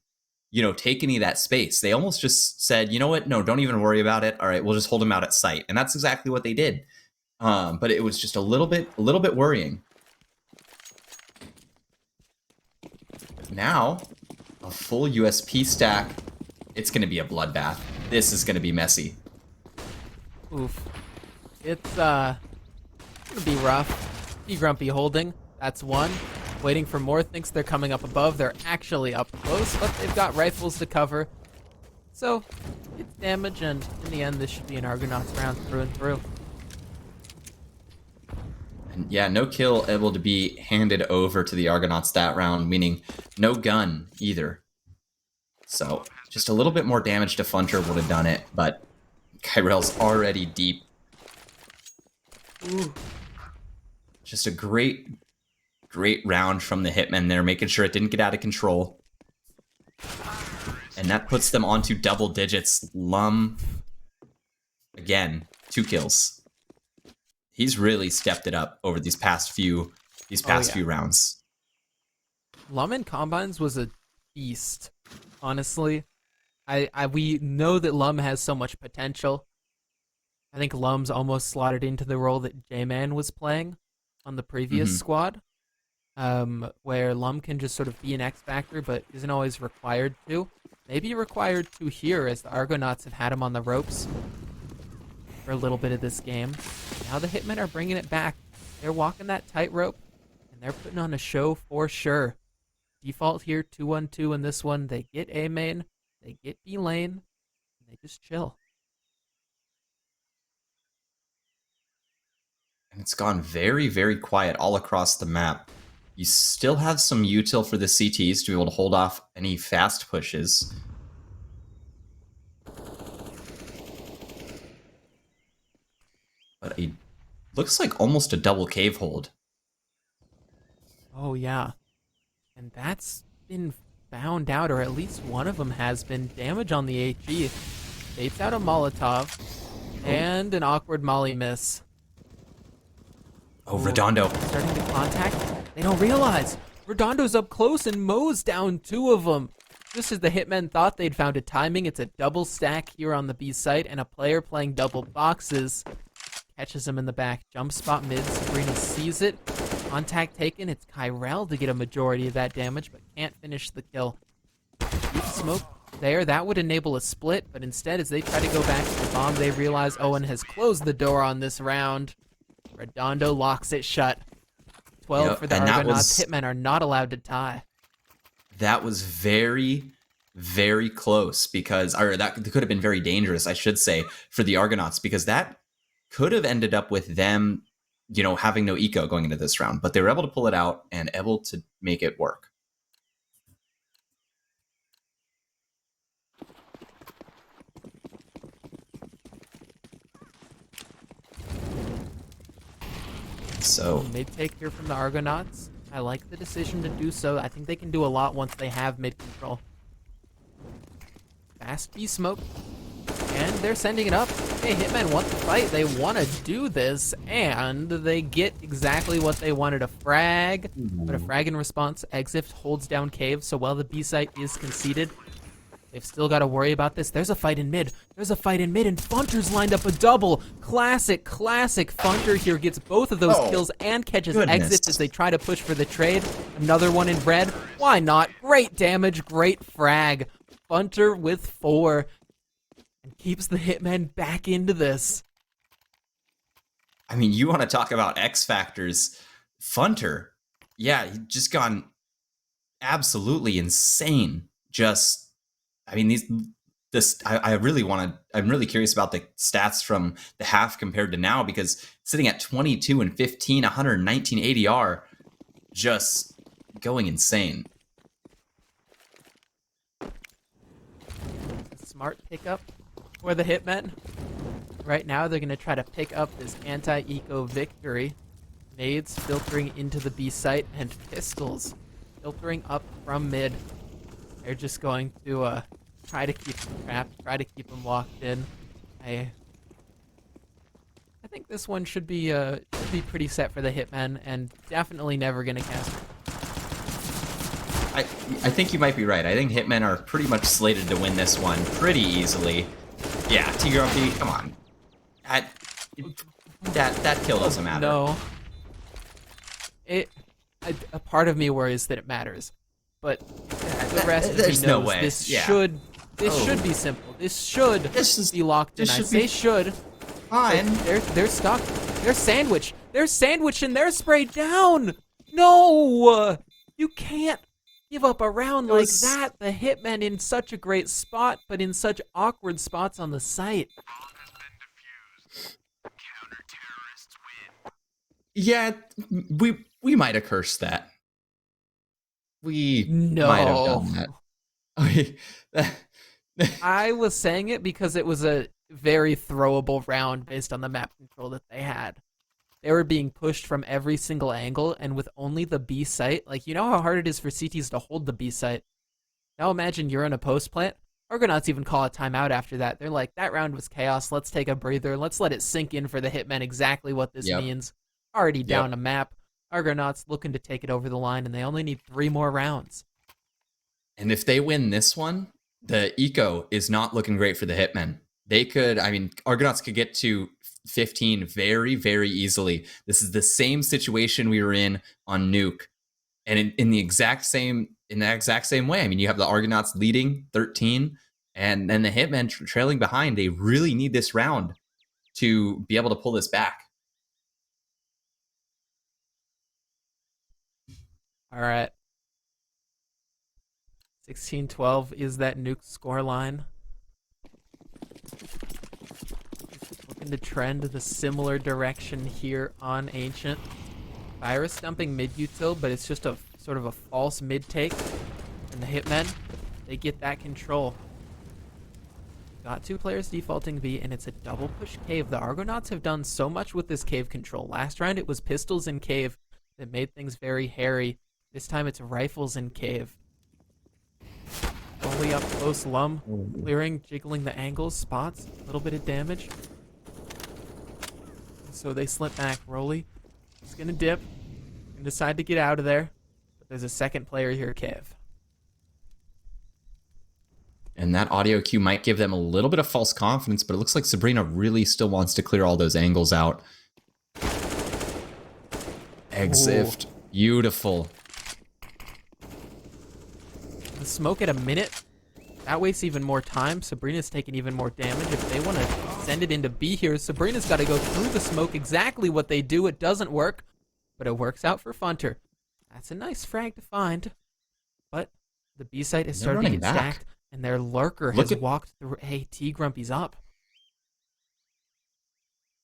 take any of that space. They almost just said, you know what? No, don't even worry about it. All right, we'll just hold them out at sight. And that's exactly what they did. But it was just a little bit worrying. Now, a full USP stack. It's going to be a bloodbath. This is going to be messy. Oof. It's gonna be rough. Be grumpy holding. That's one. Waiting for more. Thinks they're coming up above. They're actually up close, but they've got rifles to cover. So, it's damage, and in the end, this should be an Argonauts round through and through. And yeah, no kill able to be handed over to the Argonauts that round, meaning no gun either. So, just a little bit more damage to Funter would have done it, but Kyrell's already deep. Ooh. Just a great round from the Hitmen there, making sure it didn't get out of control. And that puts them onto double digits. Lum, again, 2 kills. He's really stepped it up over these past few rounds. Lum in Combines was a beast, honestly. We know that Lum has so much potential. I think Lum's almost slotted into the role that J-Man was playing on the previous squad, where Lum can just sort of be an X factor, but isn't always required to. Maybe required to here, as the Argonauts have had him on the ropes for a little bit of this game. Now the Hitmen are bringing it back. They're walking that tightrope, and they're putting on a show for sure. Default here, 2-1-2 in this one. They get A main, they get B lane, and they just chill. And it's gone very, very quiet all across the map. You still have some util for the CTs to be able to hold off any fast pushes. But looks like almost a double cave hold. Oh, yeah. And that's been found out, or at least one of them has been. Damage on the HE. Baits out a Molotov. And an awkward molly miss. Oh, Redondo. Starting to contact. They don't realize. Redondo's up close and mows down 2 of them. Just as the Hitmen thought they'd found a timing, it's a double stack here on the B site, and a player playing double boxes catches him in the back. Jump spot mid. Sabrina sees it. Contact taken. It's Kyrell to get a majority of that damage, but can't finish the kill. Deep smoke there. That would enable a split, but instead, as they try to go back to the bomb, they realize Owen has closed the door on this round. Redondo locks it shut. 12 for the Argonauts. Hitmen are not allowed to tie. That was very, very close or that could have been very dangerous, I should say, for the Argonauts, because that could have ended up with them, having no eco going into this round, but they were able to pull it out and able to make it work. So mid take here from the Argonauts. I like the decision to do so. I think they can do a lot once they have mid control. Fast B smoke. And they're sending it up. Hey, Hitmen want to fight. They want to do this. And they get exactly what they wanted, a frag. But a frag in response. Exif holds down cave. So while the B site is conceded, they've still got to worry about this. There's a fight in mid. And Funter's lined up a double. Classic Funter here gets both of those kills and catches Exif as they try to push for the trade. Another one in red. Why not? Great damage, great frag. Funter with 4. And keeps the Hitmen back into this. I mean, you want to talk about X factors. Funter, yeah, he just gone absolutely insane. I'm really curious about the stats from the half compared to now, because sitting at 22 and 15, 119 ADR, just going insane. Smart pickup for the Hitmen. Right now, they're going to try to pick up this anti-eco victory. Nades filtering into the B site, and pistols filtering up from mid. They're just going to try to keep them trapped, try to keep them locked in. I think this one should be pretty set for the Hitmen, and definitely never going to cast. I think you might be right. I think Hitmen are pretty much slated to win this one pretty easily. Yeah, T-Grumpy, come on. That kill doesn't matter. No. A part of me worries that it matters, but the rest of me knows no way. this should be simple. This should be locked in. I say should. Fine. They're stuck. They're sandwiched. They're sandwiched and they're sprayed down. No, you can't give up a round like that. The Hitmen in such a great spot, but in such awkward spots on the site. Yeah, we might have cursed that. We might have done that. I was saying it because it was a very throwable round based on the map control that they had. They were being pushed from every single angle, and with only the B site, like, you know how hard it is for CTs to hold the B site? Now imagine you're in a post plant. Argonauts even call a timeout after that. They're like, that round was chaos. Let's take a breather. Let's let it sink in for the Hitmen exactly what this means. Already down a map. Argonauts looking to take it over the line, and they only need 3 more rounds. And if they win this one, the eco is not looking great for the Hitmen. They could, Argonauts could get to 15 very, very easily. This is the same situation we were in on Nuke. And in the exact same way. I mean, you have the Argonauts leading 13, and then the Hitmen trailing behind. They really need this round to be able to pull this back. All right. 16-12 is that Nuke score line. Looking to trend the similar direction here on Ancient. Virus dumping mid-util, but it's just a sort of a false mid-take. And the Hitmen, they get that control. Got 2 players defaulting B, and it's a double push cave. The Argonauts have done so much with this cave control. Last round it was pistols in cave that made things very hairy. This time it's rifles in cave. Only up close, Lum clearing, jiggling the angles, spots, a little bit of damage. So they slip back. Rolly is gonna dip and decide to get out of there. But there's a second player here, Cave. And that audio cue might give them a little bit of false confidence, but it looks like Sabrina really still wants to clear all those angles out. Exit. Beautiful. The smoke at a minute, that wastes even more time. Sabrina's taking even more damage. If they want to send it into B here, Sabrina's got to go through the smoke. Exactly what they do. It doesn't work, but it works out for Funter. That's a nice frag to find. But the B site is starting to get stacked, and their lurker has walked through. Hey, T-Grumpy's up.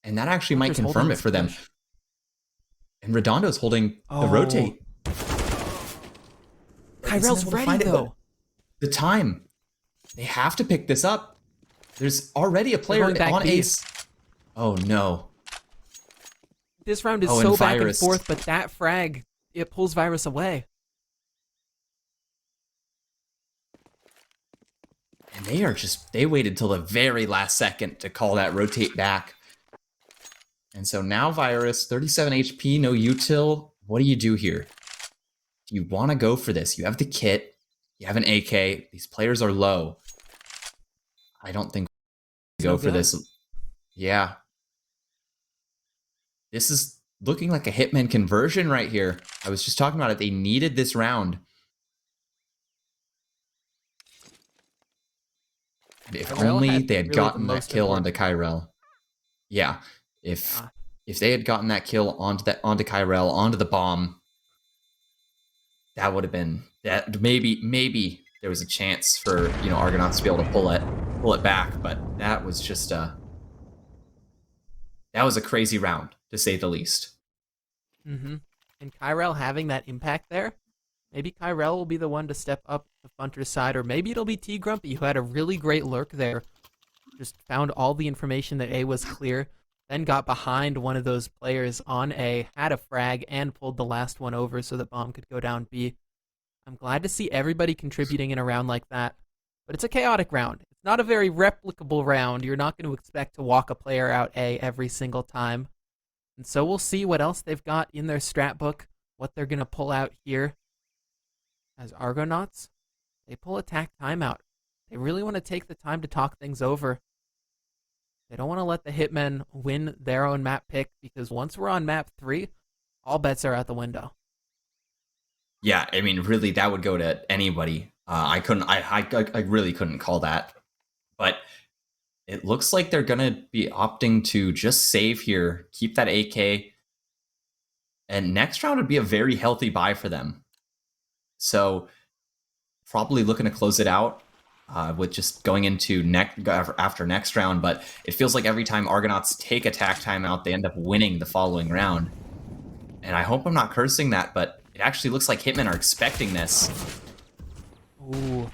And that actually might confirm it for them. And Redondo's holding the rotate. Kyrell's ready, though. The time. They have to pick this up. There's already a player on ace. Oh, no. This round is so back and forth, but that frag, it pulls Virus away. And they waited till the very last second to call that rotate back. And so now Virus, 37 HP, no util. What do you do here? Do you want to go for this? You have the kit. You have an AK. These players are low. I don't think we go for this. Yeah. This is looking like a Hitman conversion right here. I was just talking about it. They needed this round. And if only they had gotten that kill onto Kyrell. Yeah. If they had gotten that kill onto Kyrell, onto the bomb, that would have been that. Maybe there was a chance for Argonauts to be able to pull it back, but that was just that was a crazy round to say the least. Mm-hmm. And Kyrell having that impact there, maybe Kyrell will be the one to step up the Funter's side, or maybe it'll be T-Grumpy, who had a really great lurk there. Just found all the information that A was clear, then got behind one of those players on A, had a frag, and pulled the last one over so that bomb could go down B. I'm glad to see everybody contributing in a round like that, but it's a chaotic round. It's not a very replicable round. You're not going to expect to walk a player out A every single time. And so we'll see what else they've got in their strat book, what they're going to pull out here. as Argonauts, they pull attack timeout. They really want to take the time to talk things over. They don't want to let the Hitmen win their own map pick because once we're on map 3, all bets are out the window. Yeah, I mean, really, that would go to anybody. I really couldn't call that. But it looks like they're going to be opting to just save here, keep that AK. And next round would be a very healthy buy for them. So probably looking to close it out with just going into after next round. But it feels like every time Argonauts take attack timeout, they end up winning the following round. And I hope I'm not cursing that, but it actually looks like Hitmen are expecting this. Ooh.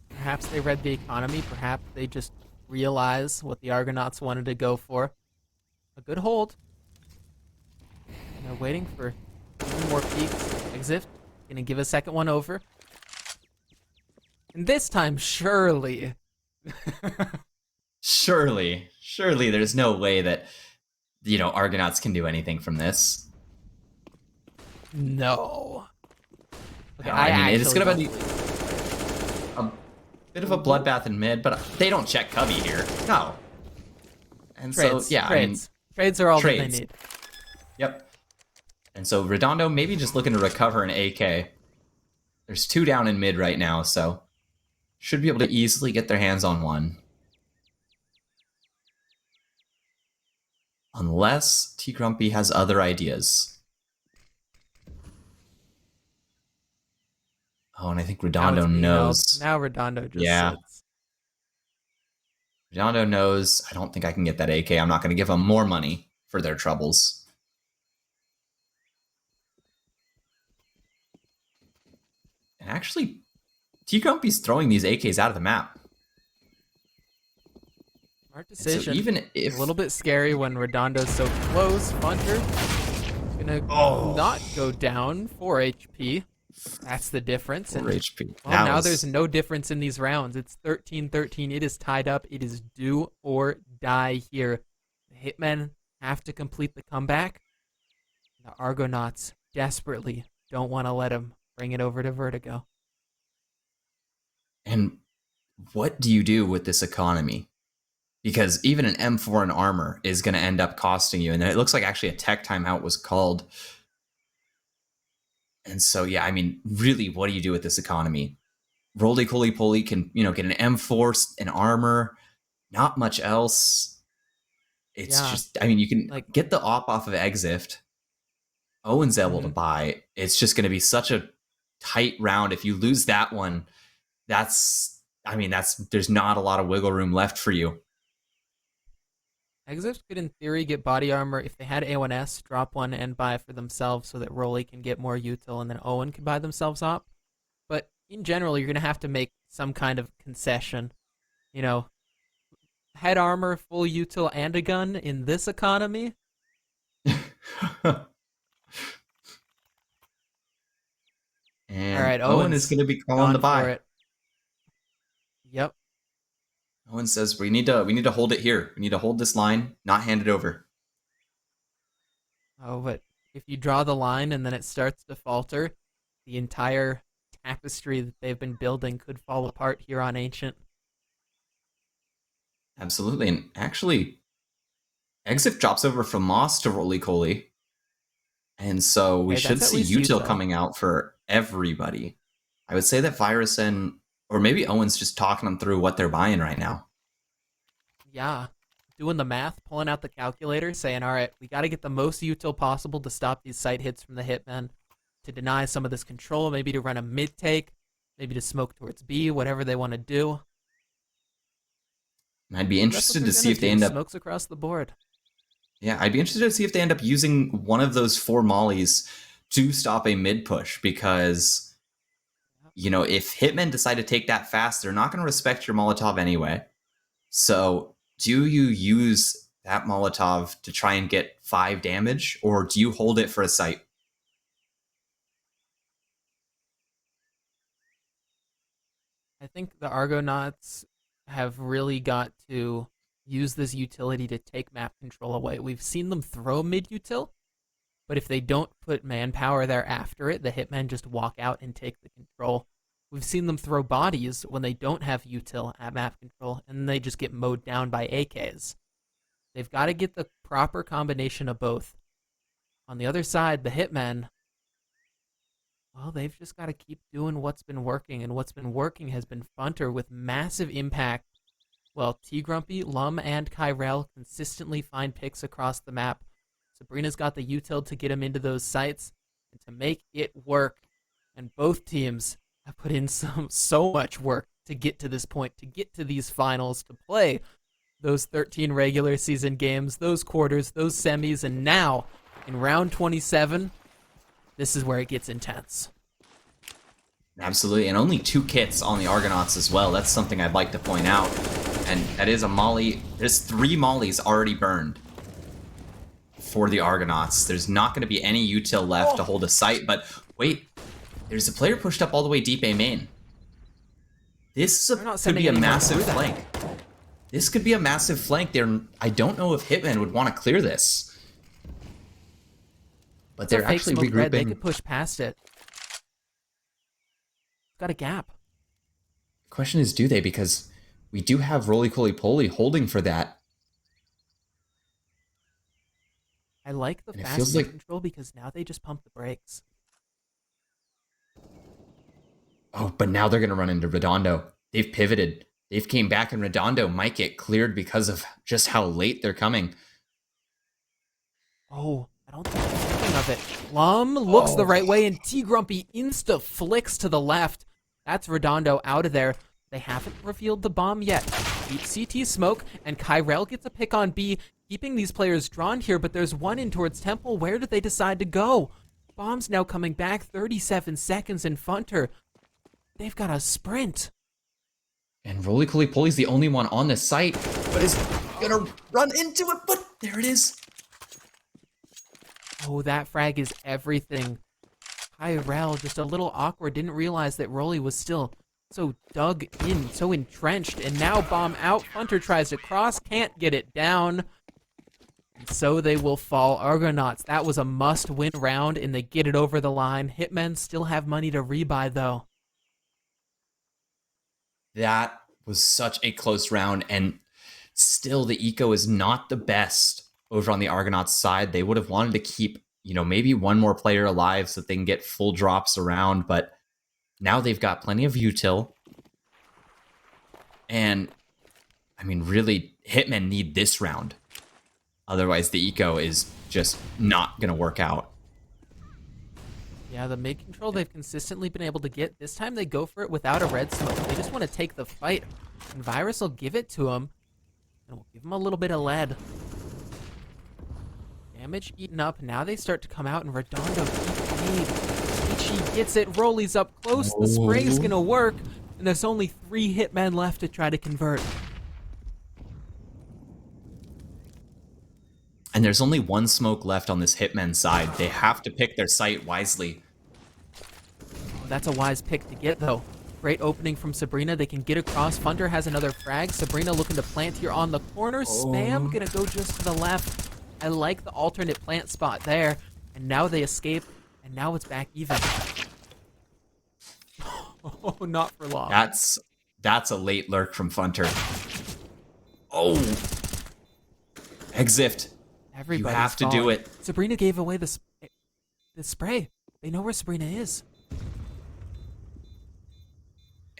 Perhaps they read the economy. Perhaps they just realize what the Argonauts wanted to go for. A good hold. And they're waiting for even more peaks. Exif gonna give a second one over. And this time, surely. Surely there's no way that, Argonauts can do anything from this. No. Okay, I mean, it's going to be a bit of a bloodbath in mid, but they don't check Cubby here. No. And trades, so, yeah, trades. Trades are all that they need. Yep. And so Redondo maybe just looking to recover an AK. There's 2 down in mid right now, so should be able to easily get their hands on one. Unless T Grumpy has other ideas. Oh, and I think Redondo knows. Now Redondo just sits. Redondo knows, I don't think I can get that AK. I'm not going to give them more money for their troubles. And actually, T Grumpy's throwing these AKs out of the map. Smart decision. So even if a little bit scary when Redondo's so close, Funter gonna not go down 4 HP. That's the difference. 4 HP. Well, now there's no difference in these rounds. It's 13-13. It is tied up. It is do or die here. The Hitmen have to complete the comeback. The Argonauts desperately don't want to let him bring it over to Vertigo. And what do you do with this economy? Because even an M4 in armor is going to end up costing you. And it looks like actually a tech timeout was called. And so, yeah, I mean, really, what do you do with this economy? Roly-Poly can, get an M4 in armor, not much else. It's just, I mean, you can get the op off of Exift. Owen's able to buy. It's just going to be such a tight round. If you lose that one, there's not a lot of wiggle room left for you. Exift could, in theory, get body armor if they had A1S, drop one and buy it for themselves so that Rolly can get more util and then Owen can buy themselves op. But in general, you're going to have to make some kind of concession. Head armor, full util, and a gun in this economy? And all right, Owen is going to be calling the buy. Yep. Owen says we need to hold it here. We need to hold this line, not hand it over. Oh, but if you draw the line and then it starts to falter, the entire tapestry that they've been building could fall apart here on Ancient. Absolutely, and actually, Exif drops over from Moss to Roly-Coly. And so we should see util coming out for everybody. I would say that Virus or maybe Owen's just talking them through what they're buying right now. Yeah. Doing the math, pulling out the calculator, saying, all right, we got to get the most util possible to stop these sight hits from the Hitmen, to deny some of this control, maybe to run a mid-take, maybe to smoke towards B, whatever they want to do. I'd be interested to see if they end up... Smokes across the board. Yeah, I'd be interested to see if they end up using one of those 4 mollies to stop a mid-push, because... if Hitmen decide to take that fast, they're not going to respect your Molotov anyway. So do you use that Molotov to try and get 5 damage, or do you hold it for a sight? I think the Argonauts have really got to use this utility to take map control away. We've seen them throw mid-util, But if they don't put manpower there after it, the Hitmen just walk out and take the control. We've seen them throw bodies when they don't have util at map control, and they just get mowed down by AKs. They've got to get the proper combination of both. On the other side, the Hitmen, well, they've just got to keep doing what's been working, and what's been working has been Funter with massive impact. Well, T-Grumpy, Lum, and Kyrell consistently find picks across the map. Sabrina's got the util to get him into those sites, and to make it work. And both teams have put in so much work to get to this point, to get to these finals, to play those 13 regular season games, those quarters, those semis, and now, in round 27, this is where it gets intense. Absolutely, and only 2 kits on the Argonauts as well. That's something I'd like to point out. And that is a molly. There's 3 mollies already burned for the Argonauts. There's not going to be any util left to hold a site, but wait, there's a player pushed up all the way deep A main. This could be a massive flank. This could be a massive flank. I don't know if Hitmen would want to clear this. But they're actually regrouping. They could push past it. It's got a gap. Question is, do they? Because we do have Roly-Poly-Poly holding for that. I like the fast control because now they just pump the brakes. Oh, but now they're going to run into Redondo. They've pivoted. They've came back, and Redondo might get cleared because of just how late they're coming. Oh, I don't think they're thinking of it. Lum looks the right way, and T-Grumpy insta-flicks to the left. That's Redondo out of there. They haven't revealed the bomb yet. Deep CT smoke, and Kyrell gets a pick on B, keeping these players drawn here, but there's one in towards Temple. Where did they decide to go? Bomb's now coming back, 37 seconds in Funter. They've got a sprint. And Roly-Poly-Poly's the only one on this site, but is gonna run into it, but there it is. Oh, that frag is everything. Kyrell, just a little awkward, didn't realize that Roly was still so dug in, so entrenched, and now bomb out. Funter tries to cross, can't get it down. And so they will fall. Argonauts, that was a must-win round, and they get it over the line. Hitmen still have money to rebuy, though. That was such a close round, and still the eco is not the best over on the Argonauts side. They would have wanted to keep, maybe one more player alive so that they can get full drops around, but now they've got plenty of util. And, really, Hitmen need this round. Otherwise, the eco is just not going to work out. Yeah, the mid control they've consistently been able to get. This time they go for it without a red smoke. They just want to take the fight. And Virus will give it to him. And we'll give him a little bit of lead. Damage eaten up. Now they start to come out, and Redondo Ichi gets it. Roly's up close. The spray's going to work. And there's only 3 Hitmen left to try to convert. And there's only 1 smoke left on this Hitmen side. They have to pick their site wisely. Oh, that's a wise pick to get, though. Great opening from Sabrina. They can get across. Funter has another frag. Sabrina looking to plant here on the corner. Spam gonna go just to the left. I like the alternate plant spot there. And now they escape. And now it's back even. Oh, not for long. That's a late lurk from Funter. Oh. Exit. You have to do it. Sabrina gave away the spray. They know where Sabrina is.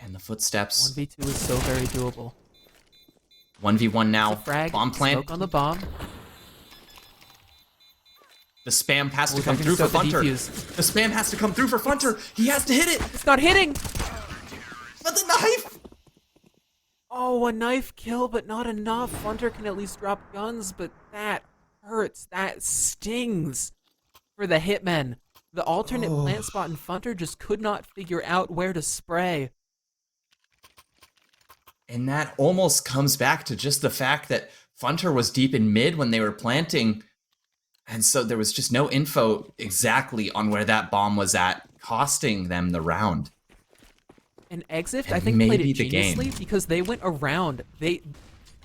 And the footsteps. 1v2 is so very doable. 1v1 now. Frag, bomb plant. smoke on the bomb. The spam has to come through for Funter. The spam has to come through for Funter. He has to hit it. It's not hitting. But the knife. Oh, a knife kill, but not enough. Funter can at least drop guns, but that hurts. That stings for the Hitmen. The alternate plant spot in Funter just could not figure out where to spray. And that almost comes back to just the fact that Funter was deep in mid when they were planting. And so there was just no info exactly on where that bomb was at, costing them the round. And Exif, I think, played it geniusly because they went around.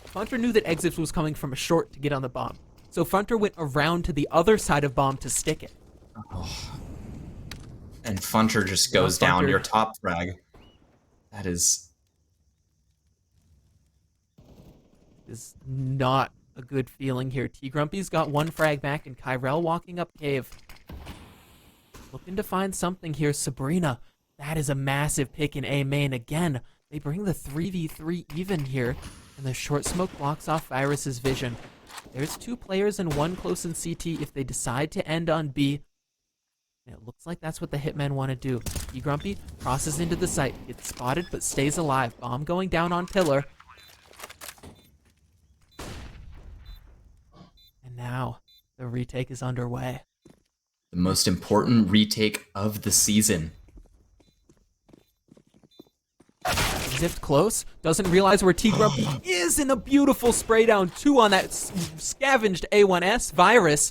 Funter knew that Exif was coming from a short to get on the bomb. So Funter went around to the other side of bomb to stick it. Oh. And Funter just goes down your top frag. That is not a good feeling here. T-Grumpy's got 1 frag back, and Kyrell walking up cave. Looking to find something here. Sabrina, that is a massive pick in A main. Again, they bring the 3v3 even here, and the short smoke blocks off Virus's vision. There's 2 players and 1 close in CT if they decide to end on B. And it looks like that's what the Hitmen want to do. T-Grumpy crosses into the site, gets spotted but stays alive. Bomb going down on Pillar. And now the retake is underway. The most important retake of the season. Zipped close, doesn't realize where T-Grumpy is, in a beautiful spray down 2 on that scavenged A1S. Virus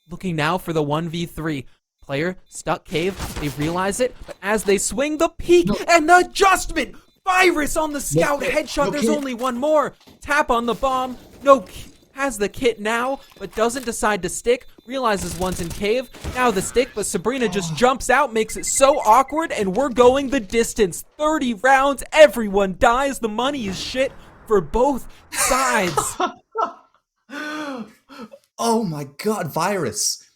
looking now for the 1v3. Player stuck cave, they realize it, but as they swing the peek and the adjustment, Virus on the scout headshot. There's only 1 more. Tap on the bomb. No, has the kit now, but doesn't decide to stick. Realizes one's in cave. Now the stick, but Sabrina just jumps out, makes it so awkward, and we're going the distance. 30 rounds, everyone dies. The money is shit for both sides. Oh my god, Virus.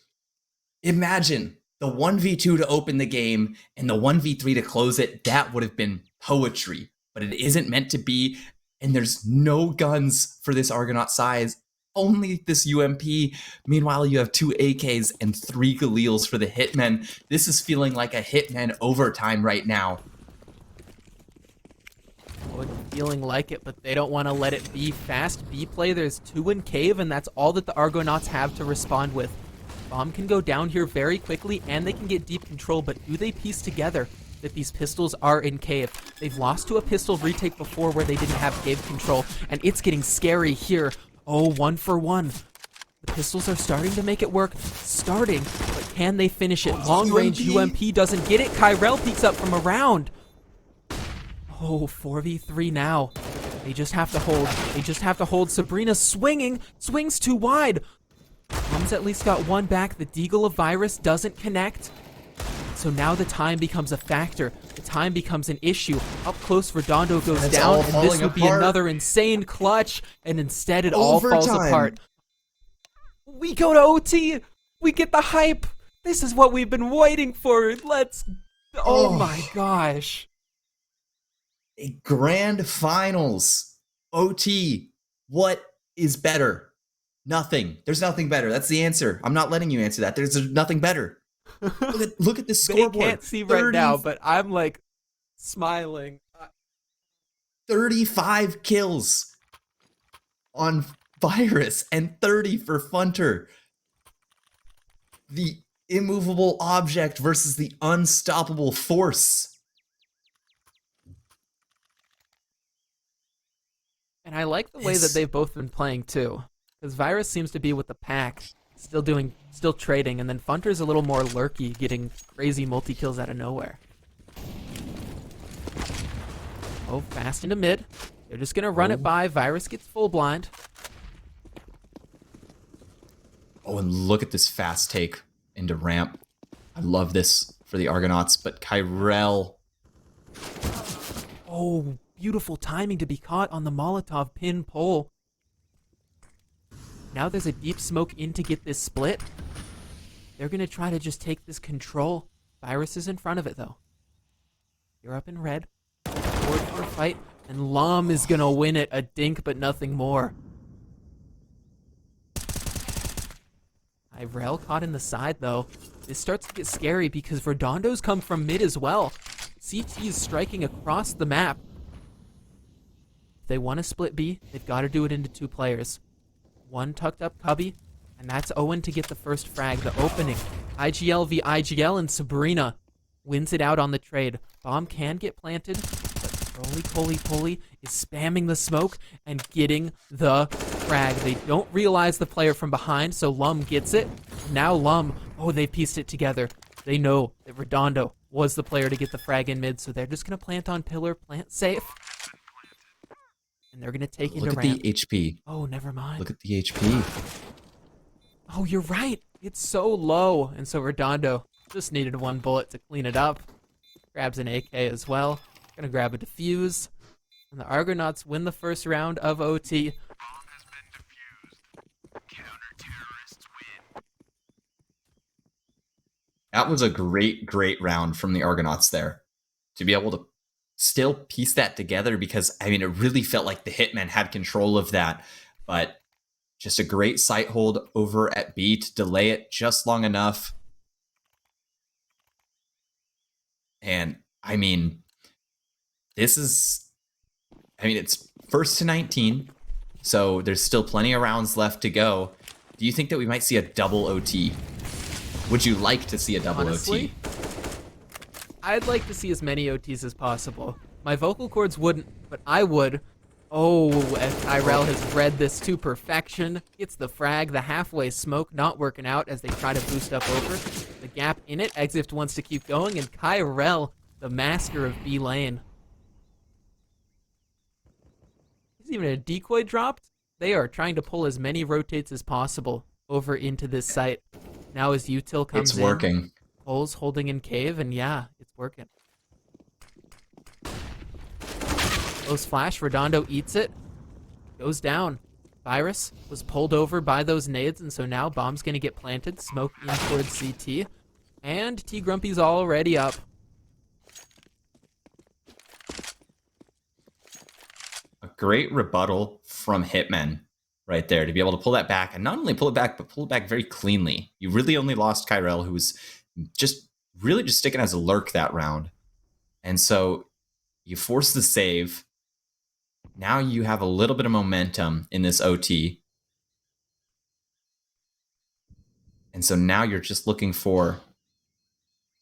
Imagine the 1v2 to open the game and the 1v3 to close it. That would have been poetry, but it isn't meant to be. And there's no guns for this Argonaut size, only this UMP. Meanwhile, you have 2 AKs and 3 Galils for the Hitmen. This is feeling like a Hitmen overtime right now. Oh, it's feeling like it, but they don't want to let it be. Fast B play. There's 2 in cave, and that's all that the Argonauts have to respond with. Bomb can go down here very quickly, and they can get deep control, but do they piece together that these pistols are in cave? They've lost to a pistol retake before where they didn't have cave control, and it's getting scary here. Oh, 1 for 1. The pistols are starting to make it work. But can they finish it? Long range UMP doesn't get it. Kyrell peeks up from around. Oh, 4v3 now. They just have to hold. Sabrina swings too wide. Bomb's at least got 1 back. The Deagle of Virus doesn't connect. So now the time becomes a factor. The time becomes an issue. Up close, Redondo goes down, and this would be another insane clutch, and instead it all falls apart. We go to OT! We get the hype! This is what we've been waiting for! Oh my gosh. A grand finals. OT. What is better? Nothing. There's nothing better. That's the answer. I'm not letting you answer that. There's nothing better. Look at the scoreboard. They can't see right now, but I'm like smiling. 35 kills on Virus and 30 for Funter. The immovable object versus the unstoppable force. And I like the way that they've both been playing too, because Virus seems to be with the pack. Still trading, and then Funter's a little more lurky, getting crazy multi-kills out of nowhere. Oh, fast into mid. They're just gonna run it by. Virus gets full blind. Oh, and look at this fast take into ramp. I love this for the Argonauts, but Kyrell. Oh, beautiful timing to be caught on the Molotov pin pole. Now there's a deep smoke in to get this split. They're going to try to just take this control. Virus is in front of it, though. You're up in red. Forward for a fight. And Lum is going to win it. A dink, but nothing more. Irel caught in the side, though. This starts to get scary because Redondo's come from mid as well. CT is striking across the map. If they want to split B, they've got to do it into 2 players. 1 tucked up cubby, and that's Owen to get the first frag, the opening. IGL v IGL, and Sabrina wins it out on the trade. Bomb can get planted, but Roly is spamming the smoke and getting the frag. They don't realize the player from behind, so Lum gets it. Now Lum, they pieced it together. They know that Redondo was the player to get the frag in mid, so they're just going to plant on pillar, plant safe. And they're going to take into ramp. Look at the HP. Oh, never mind. Look at the HP. Oh, you're right. It's so low. And so Redondo just needed one bullet to clean it up. Grabs an AK as well. Gonna grab a defuse. And the Argonauts win the first round of OT. That was a great, great round from the Argonauts there. To be able to still piece that together, because, I mean, it really felt like the Hitmen had control of that. But just a great sight hold over at B to delay it just long enough. And, I mean, it's first to 19, so there's still plenty of rounds left to go. Do you think that we might see a double OT? Would you like to see a double Honestly, OT? I'd like to see as many OTs as possible. My vocal cords wouldn't, but I would. Oh, as Tyrell has read this to perfection. It's the frag, the halfway smoke not working out as they try to boost up over. The gap in it, Exift wants to keep going, and Tyrell, the master of B lane. There's even a decoy dropped. They are trying to pull as many rotates as possible over into this site. Now as Util comes in. It's working. Cole's holding in cave, and yeah, it's working. Close flash, Redondo eats it. Goes down. Virus was pulled over by those nades, and so now bomb's gonna get planted. Smoke in towards CT. And T Grumpy's already up. A great rebuttal from Hitmen right there to be able to pull that back, and not only pull it back, but pull it back very cleanly. You really only lost Kyrell, who was just sticking as a lurk that round. And so you force the save. Now you have a little bit of momentum in this OT. And so now you're just looking for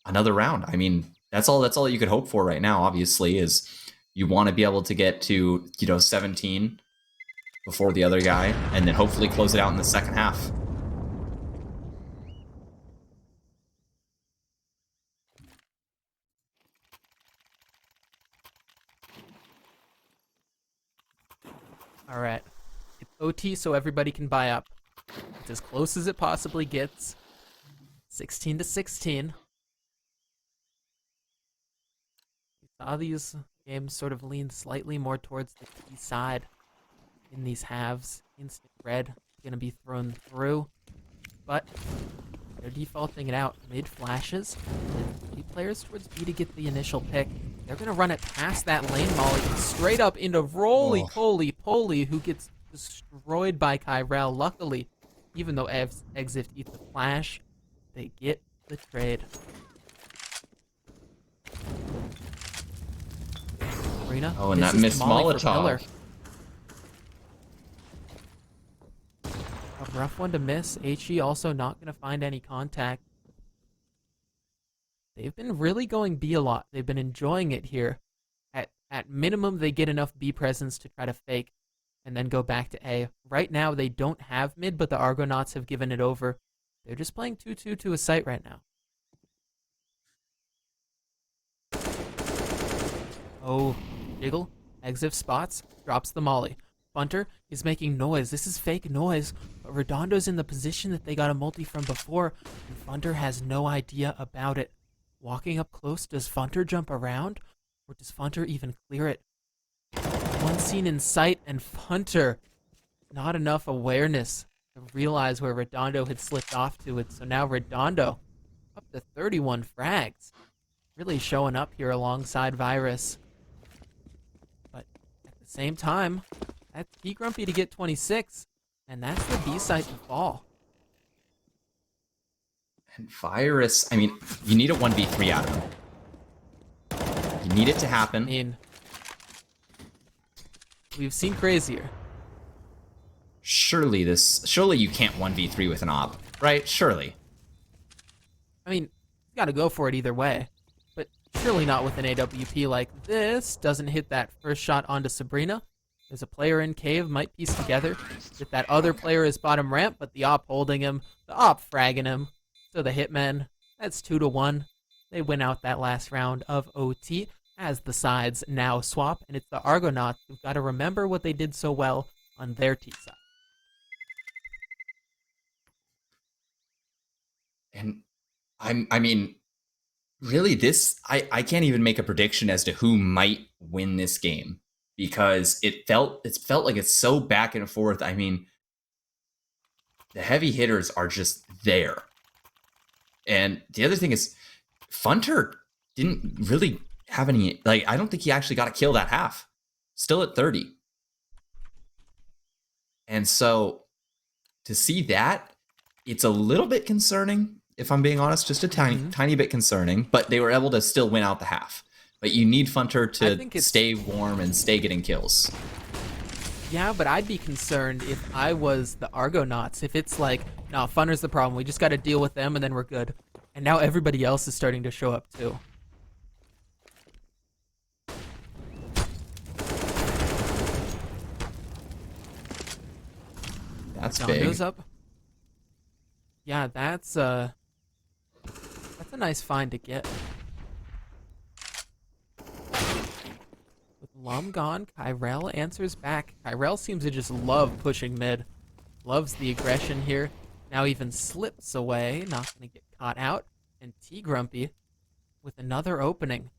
another round. I mean, that's all that you could hope for right now, obviously, is you want to be able to get to, 17 before the other guy, and then hopefully close it out in the second half. All right. It's OT so everybody can buy up. It's as close as it possibly gets. 16 to 16. We saw these games sort of lean slightly more towards the T side in these halves. Instant red gonna be thrown through, but they're defaulting it out. Mid flashes, and 3 players towards B to get the initial pick. They're gonna run it past that lane molly and straight up into Roly-Poly, who gets destroyed by Kyrell. Luckily, even though Exift eats the flash, they get the trade. Sabrina, Oh, and that missed Molotov. A rough one to miss. HE also not going to find any contact. They've been really going B a lot. They've been enjoying it here. At minimum, they get enough B presence to try to fake and then go back to A. Right now, they don't have mid, but the Argonauts have given it over. They're just playing 2-2 to a site right now. Oh, Jiggle, Exif spots, drops the molly. Funter is making noise. This is fake noise, but Redondo's in the position that they got a multi from before, and Funter has no idea about it. Walking up close, does Funter jump around, or does Funter even clear it? One scene in sight, and Funter, not enough awareness to realize where Redondo had slipped off to it, so now Redondo up to 31 frags. Really showing up here alongside Virus. But at the same time, that's T Grumpy to get 26, and that's the B site to fall. And Virus, I mean, you need a 1v3 out of him. You need it to happen. I mean, we've seen crazier. Surely you can't 1v3 with an op, right? Surely. I mean, you gotta go for it either way. But surely not with an AWP like this. Doesn't hit that first shot onto Sabrina. There's a player in cave, might piece together that that other player is bottom ramp, but the op holding him, the op fragging him. So the Hitmen, that's 2-1. They win out that last round of OT as the sides now swap, and it's the Argonauts who've got to remember what they did so well on their T side. And I mean, really, I can't even make a prediction as to who might win this game because it's felt like it's so back and forth. I mean, the heavy hitters are just there. And the other thing is, Funter didn't really have any, like, I don't think he actually got a kill that half. Still at 30. And so to see that, it's a little bit concerning, if I'm being honest, just a tiny bit concerning, but they were able to still win out the half. But you need Funter to stay warm and stay getting kills. Yeah, but I'd be concerned if I was the Argonauts. If it's like, no, Funter's the problem. We just got to deal with them and then we're good. And now everybody else is starting to show up too. That's Dondo's big. up. Yeah, that's a nice find to get. With Lum gone, Kyrell answers back. Kyrell seems to just love pushing mid. Loves the aggression here. Now even slips away, not gonna get caught out. And T Grumpy with another opening.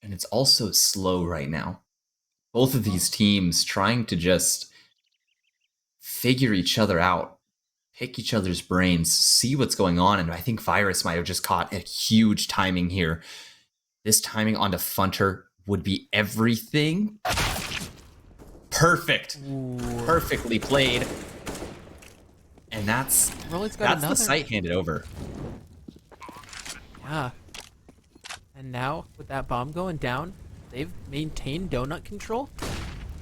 And it's also slow right now. Both of these teams trying to just figure each other out, pick each other's brains, see what's going on. And I think Virus might have just caught a huge timing here. This timing onto Funter would be everything. Perfect. Ooh. Perfectly played. And that's the sight handed over. Yeah. And now, with that bomb going down, they've maintained donut control.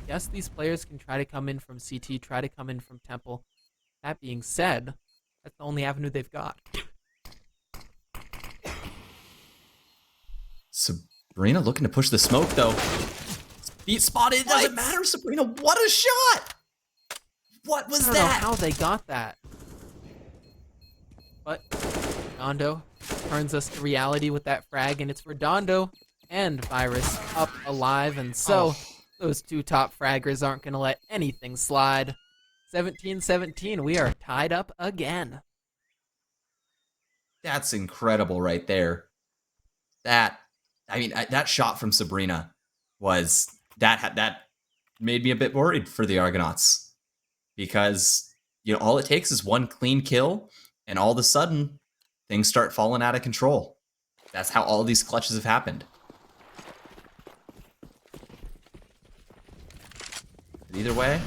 Yes, these players can try to come in from CT, try to come in from Temple. That being said, that's the only avenue they've got. Sabrina looking to push the smoke, though. Beat spotted. It doesn't matter, Sabrina. What a shot! What was that? I don't know how they got that. But Redondo turns us to reality with that frag, and it's Redondo and Virus up alive, and so those two top fraggers aren't going to let anything slide. 17-17, we are tied up again. That's incredible right there. That shot from Sabrina was that made me a bit worried for the Argonauts because all it takes is one clean kill and all of a sudden things start falling out of control. That's how all these clutches have happened. But either way,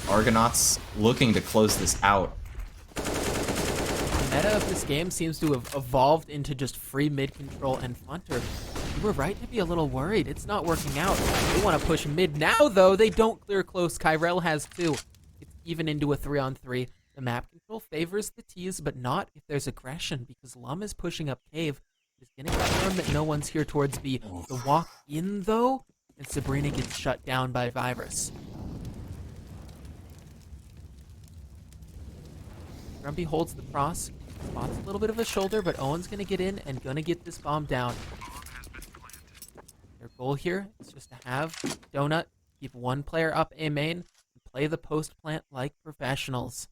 Argonauts looking to close this out. The meta of this game seems to have evolved into just free mid control, and Funter, you were right to be a little worried. It's not working out. They want to push mid now, though. They don't clear close. Kyrell has two. It's even into a 3-on-3. The map control favors the T's, but not if there's aggression, because Lum is pushing up cave. It's going to confirm that no one's here towards B. The walk in, though, and Sabrina gets shut down by Virus. Grumpy holds the cross, spots a little bit of a shoulder, but Owen's going to get in and going to get this bomb down. Their goal here is just to have Donut keep one player up A main and play the post plant like professionals.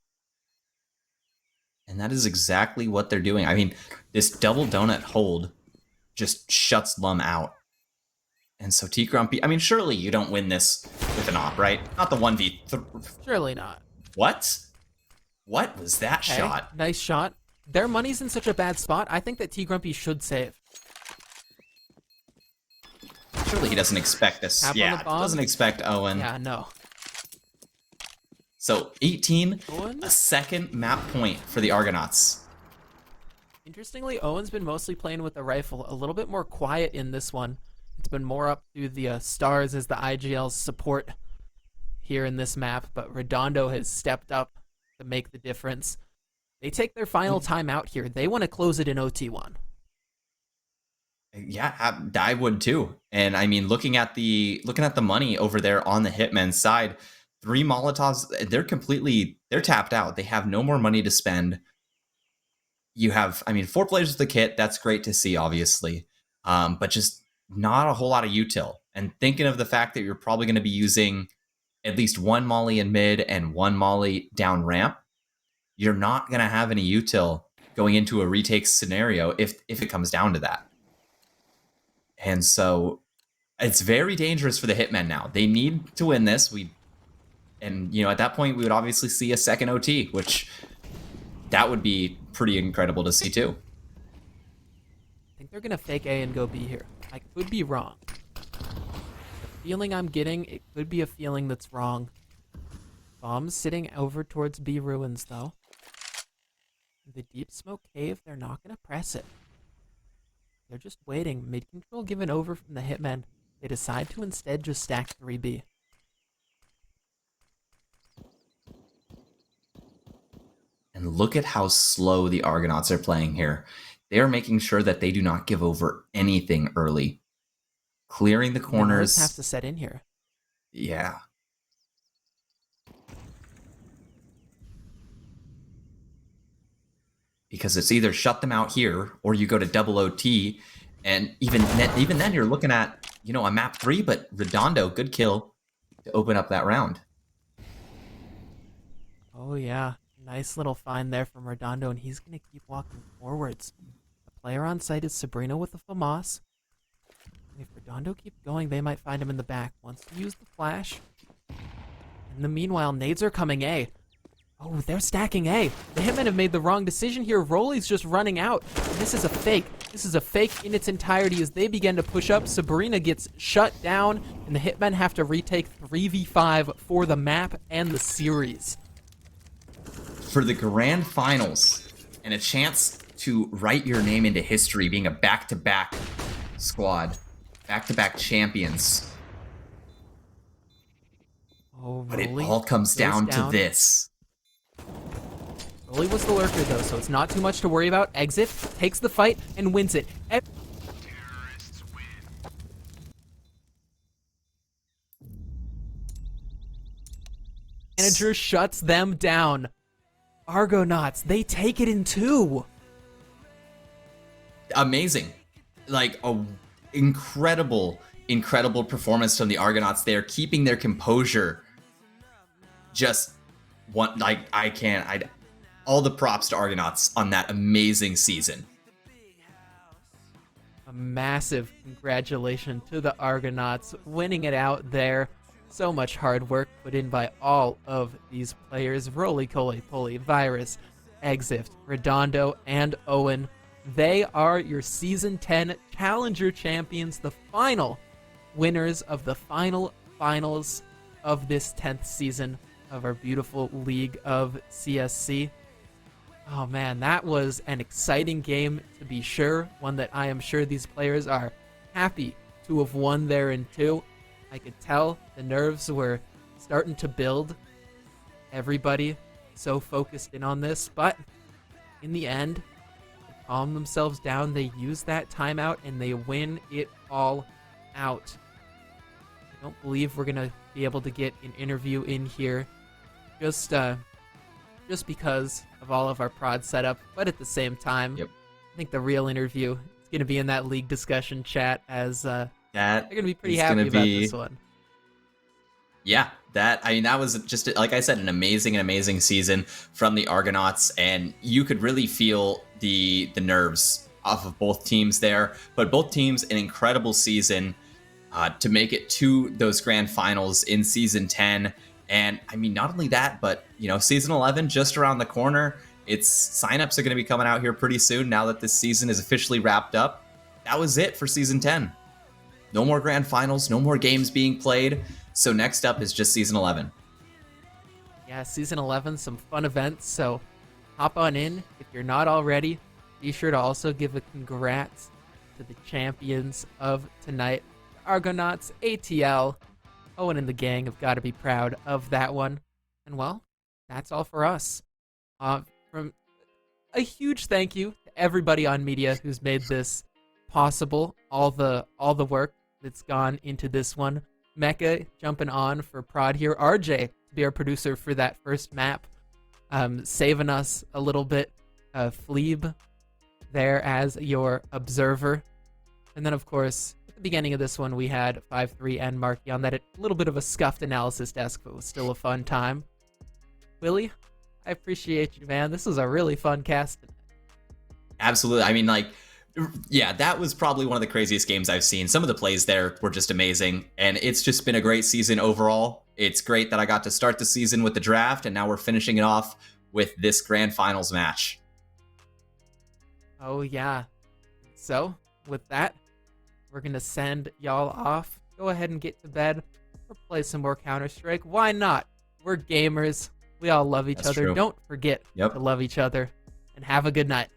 And that is exactly what they're doing. I mean, this double donut hold just shuts Lum out. And so T Grumpy, I mean, surely you don't win this with an op, right? Not the 1v3. Surely not. What? What was that shot? Nice shot. Their money's in such a bad spot. I think that T Grumpy should save. Surely he doesn't expect this. Yeah, doesn't expect Owen. Yeah, no. So 18, a second map point for the Argonauts. Interestingly, Owen's been mostly playing with the rifle, a little bit more quiet in this one. It's been more up to the stars as the IGL's support here in this map, but Redondo has stepped up to make the difference. They take their final time out here. They want to close it in OT1. Yeah, I would too. And I mean, looking at the money over there on the Hitmen side, 3 Molotovs, they're tapped out. They have no more money to spend. You have, I mean, 4 players with the kit. That's great to see, obviously, but just not a whole lot of util. And thinking of the fact that you're probably going to be using at least 1 Molly in mid and 1 Molly down ramp, you're not going to have any util going into a retake scenario if it comes down to that. And so it's very dangerous for the Hitmen now. They need to win this. And at that point we would obviously see a second OT, which that would be pretty incredible to see too. I think they're gonna fake A and go B here. I could be wrong. The feeling I'm getting, it could be a feeling that's wrong. Bombs sitting over towards B ruins though. The deep smoke cave, they're not gonna press it. They're just waiting. Mid control given over from the Hitmen. They decide to instead just stack 3B. And look at how slow the Argonauts are playing here. They are making sure that they do not give over anything early. Clearing the corners. Have to set in here. Yeah. Because it's either shut them out here or you go to double OT. And even then you're looking at, a map 3, but Redondo, good kill to open up that round. Oh yeah, nice little find there from Redondo, and he's going to keep walking forwards. The player on site is Sabrina with the FAMAS. If Redondo keeps going, they might find him in the back. Wants to use the flash. In the meanwhile, nades are coming A. Oh, they're stacking A. The Hitmen have made the wrong decision here. Rolly's just running out. This is a fake. This is a fake in its entirety as they begin to push up. Sabrina gets shut down, and the Hitmen have to retake 3v5 for the map and the series. For the grand finals and a chance to write your name into history being a back-to-back squad, back-to-back champions. Oh, but it all comes down to this. Rolly was the lurker though, so it's not too much to worry about. Exit, takes the fight, and wins it. Manager shuts them down. Argonauts, they take it in 2. Amazing. Like, a incredible performance from the Argonauts. They're keeping their composure. Just all the props to Argonauts on that amazing season. A massive congratulations to the Argonauts winning it out there. So much hard work put in by all of these players. Roly Coly Poly, Virus, Exif, Redondo, and Owen. They are your Season 10 Challenger Champions, the final winners of the finals of this 10th season of our beautiful League of CSC. Oh man, that was an exciting game to be sure. One that I am sure these players are happy to have won there in 2. I could tell the nerves were starting to build. Everybody so focused in on this, but in the end, they calm themselves down. They use that timeout and they win it all out. I don't believe we're gonna be able to get an interview in here, just because of all of our prod setup. But at the same time, I think the real interview is gonna be in that league discussion chat, as they're gonna be pretty happy about this one. Yeah, that was just, like I said, an amazing season from the Argonauts, and you could really feel the nerves off of both teams there. But both teams, an incredible season to make it to those grand finals in Season 10. And I mean, not only that, but Season 11 just around the corner. Signups are going to be coming out here pretty soon now that this season is officially wrapped up. That was it for Season 10. No more grand finals, no more games being played. So next up is just Season 11. Yeah, Season 11, some fun events. So hop on in if you're not already. Be sure to also give a congrats to the champions of tonight, the Argonauts, ATL. Owen and the gang have got to be proud of that one. And well, that's all for us. From a huge thank you to everybody on media who's made this possible, all the work that's gone into this one. Mecha jumping on for prod here. RJ to be our producer for that first map, saving us a little bit. Fleeb there as your observer. And then, of course, at the beginning of this one, we had 5-3 and Marky on that. A little bit of a scuffed analysis desk, but it was still a fun time. Willie, I appreciate you, man. This was a really fun cast. Absolutely. I mean, like, yeah, that was probably one of the craziest games I've seen. Some of the plays there were just amazing, and it's just been a great season overall. It's great that I got to start the season with the draft, and now we're finishing it off with this grand finals match. Oh, yeah. So, with that, we're going to send y'all off. Go ahead and get to bed or play some more Counter-Strike. Why not? We're gamers. We all love each other. True. Don't forget to love each other, and have a good night.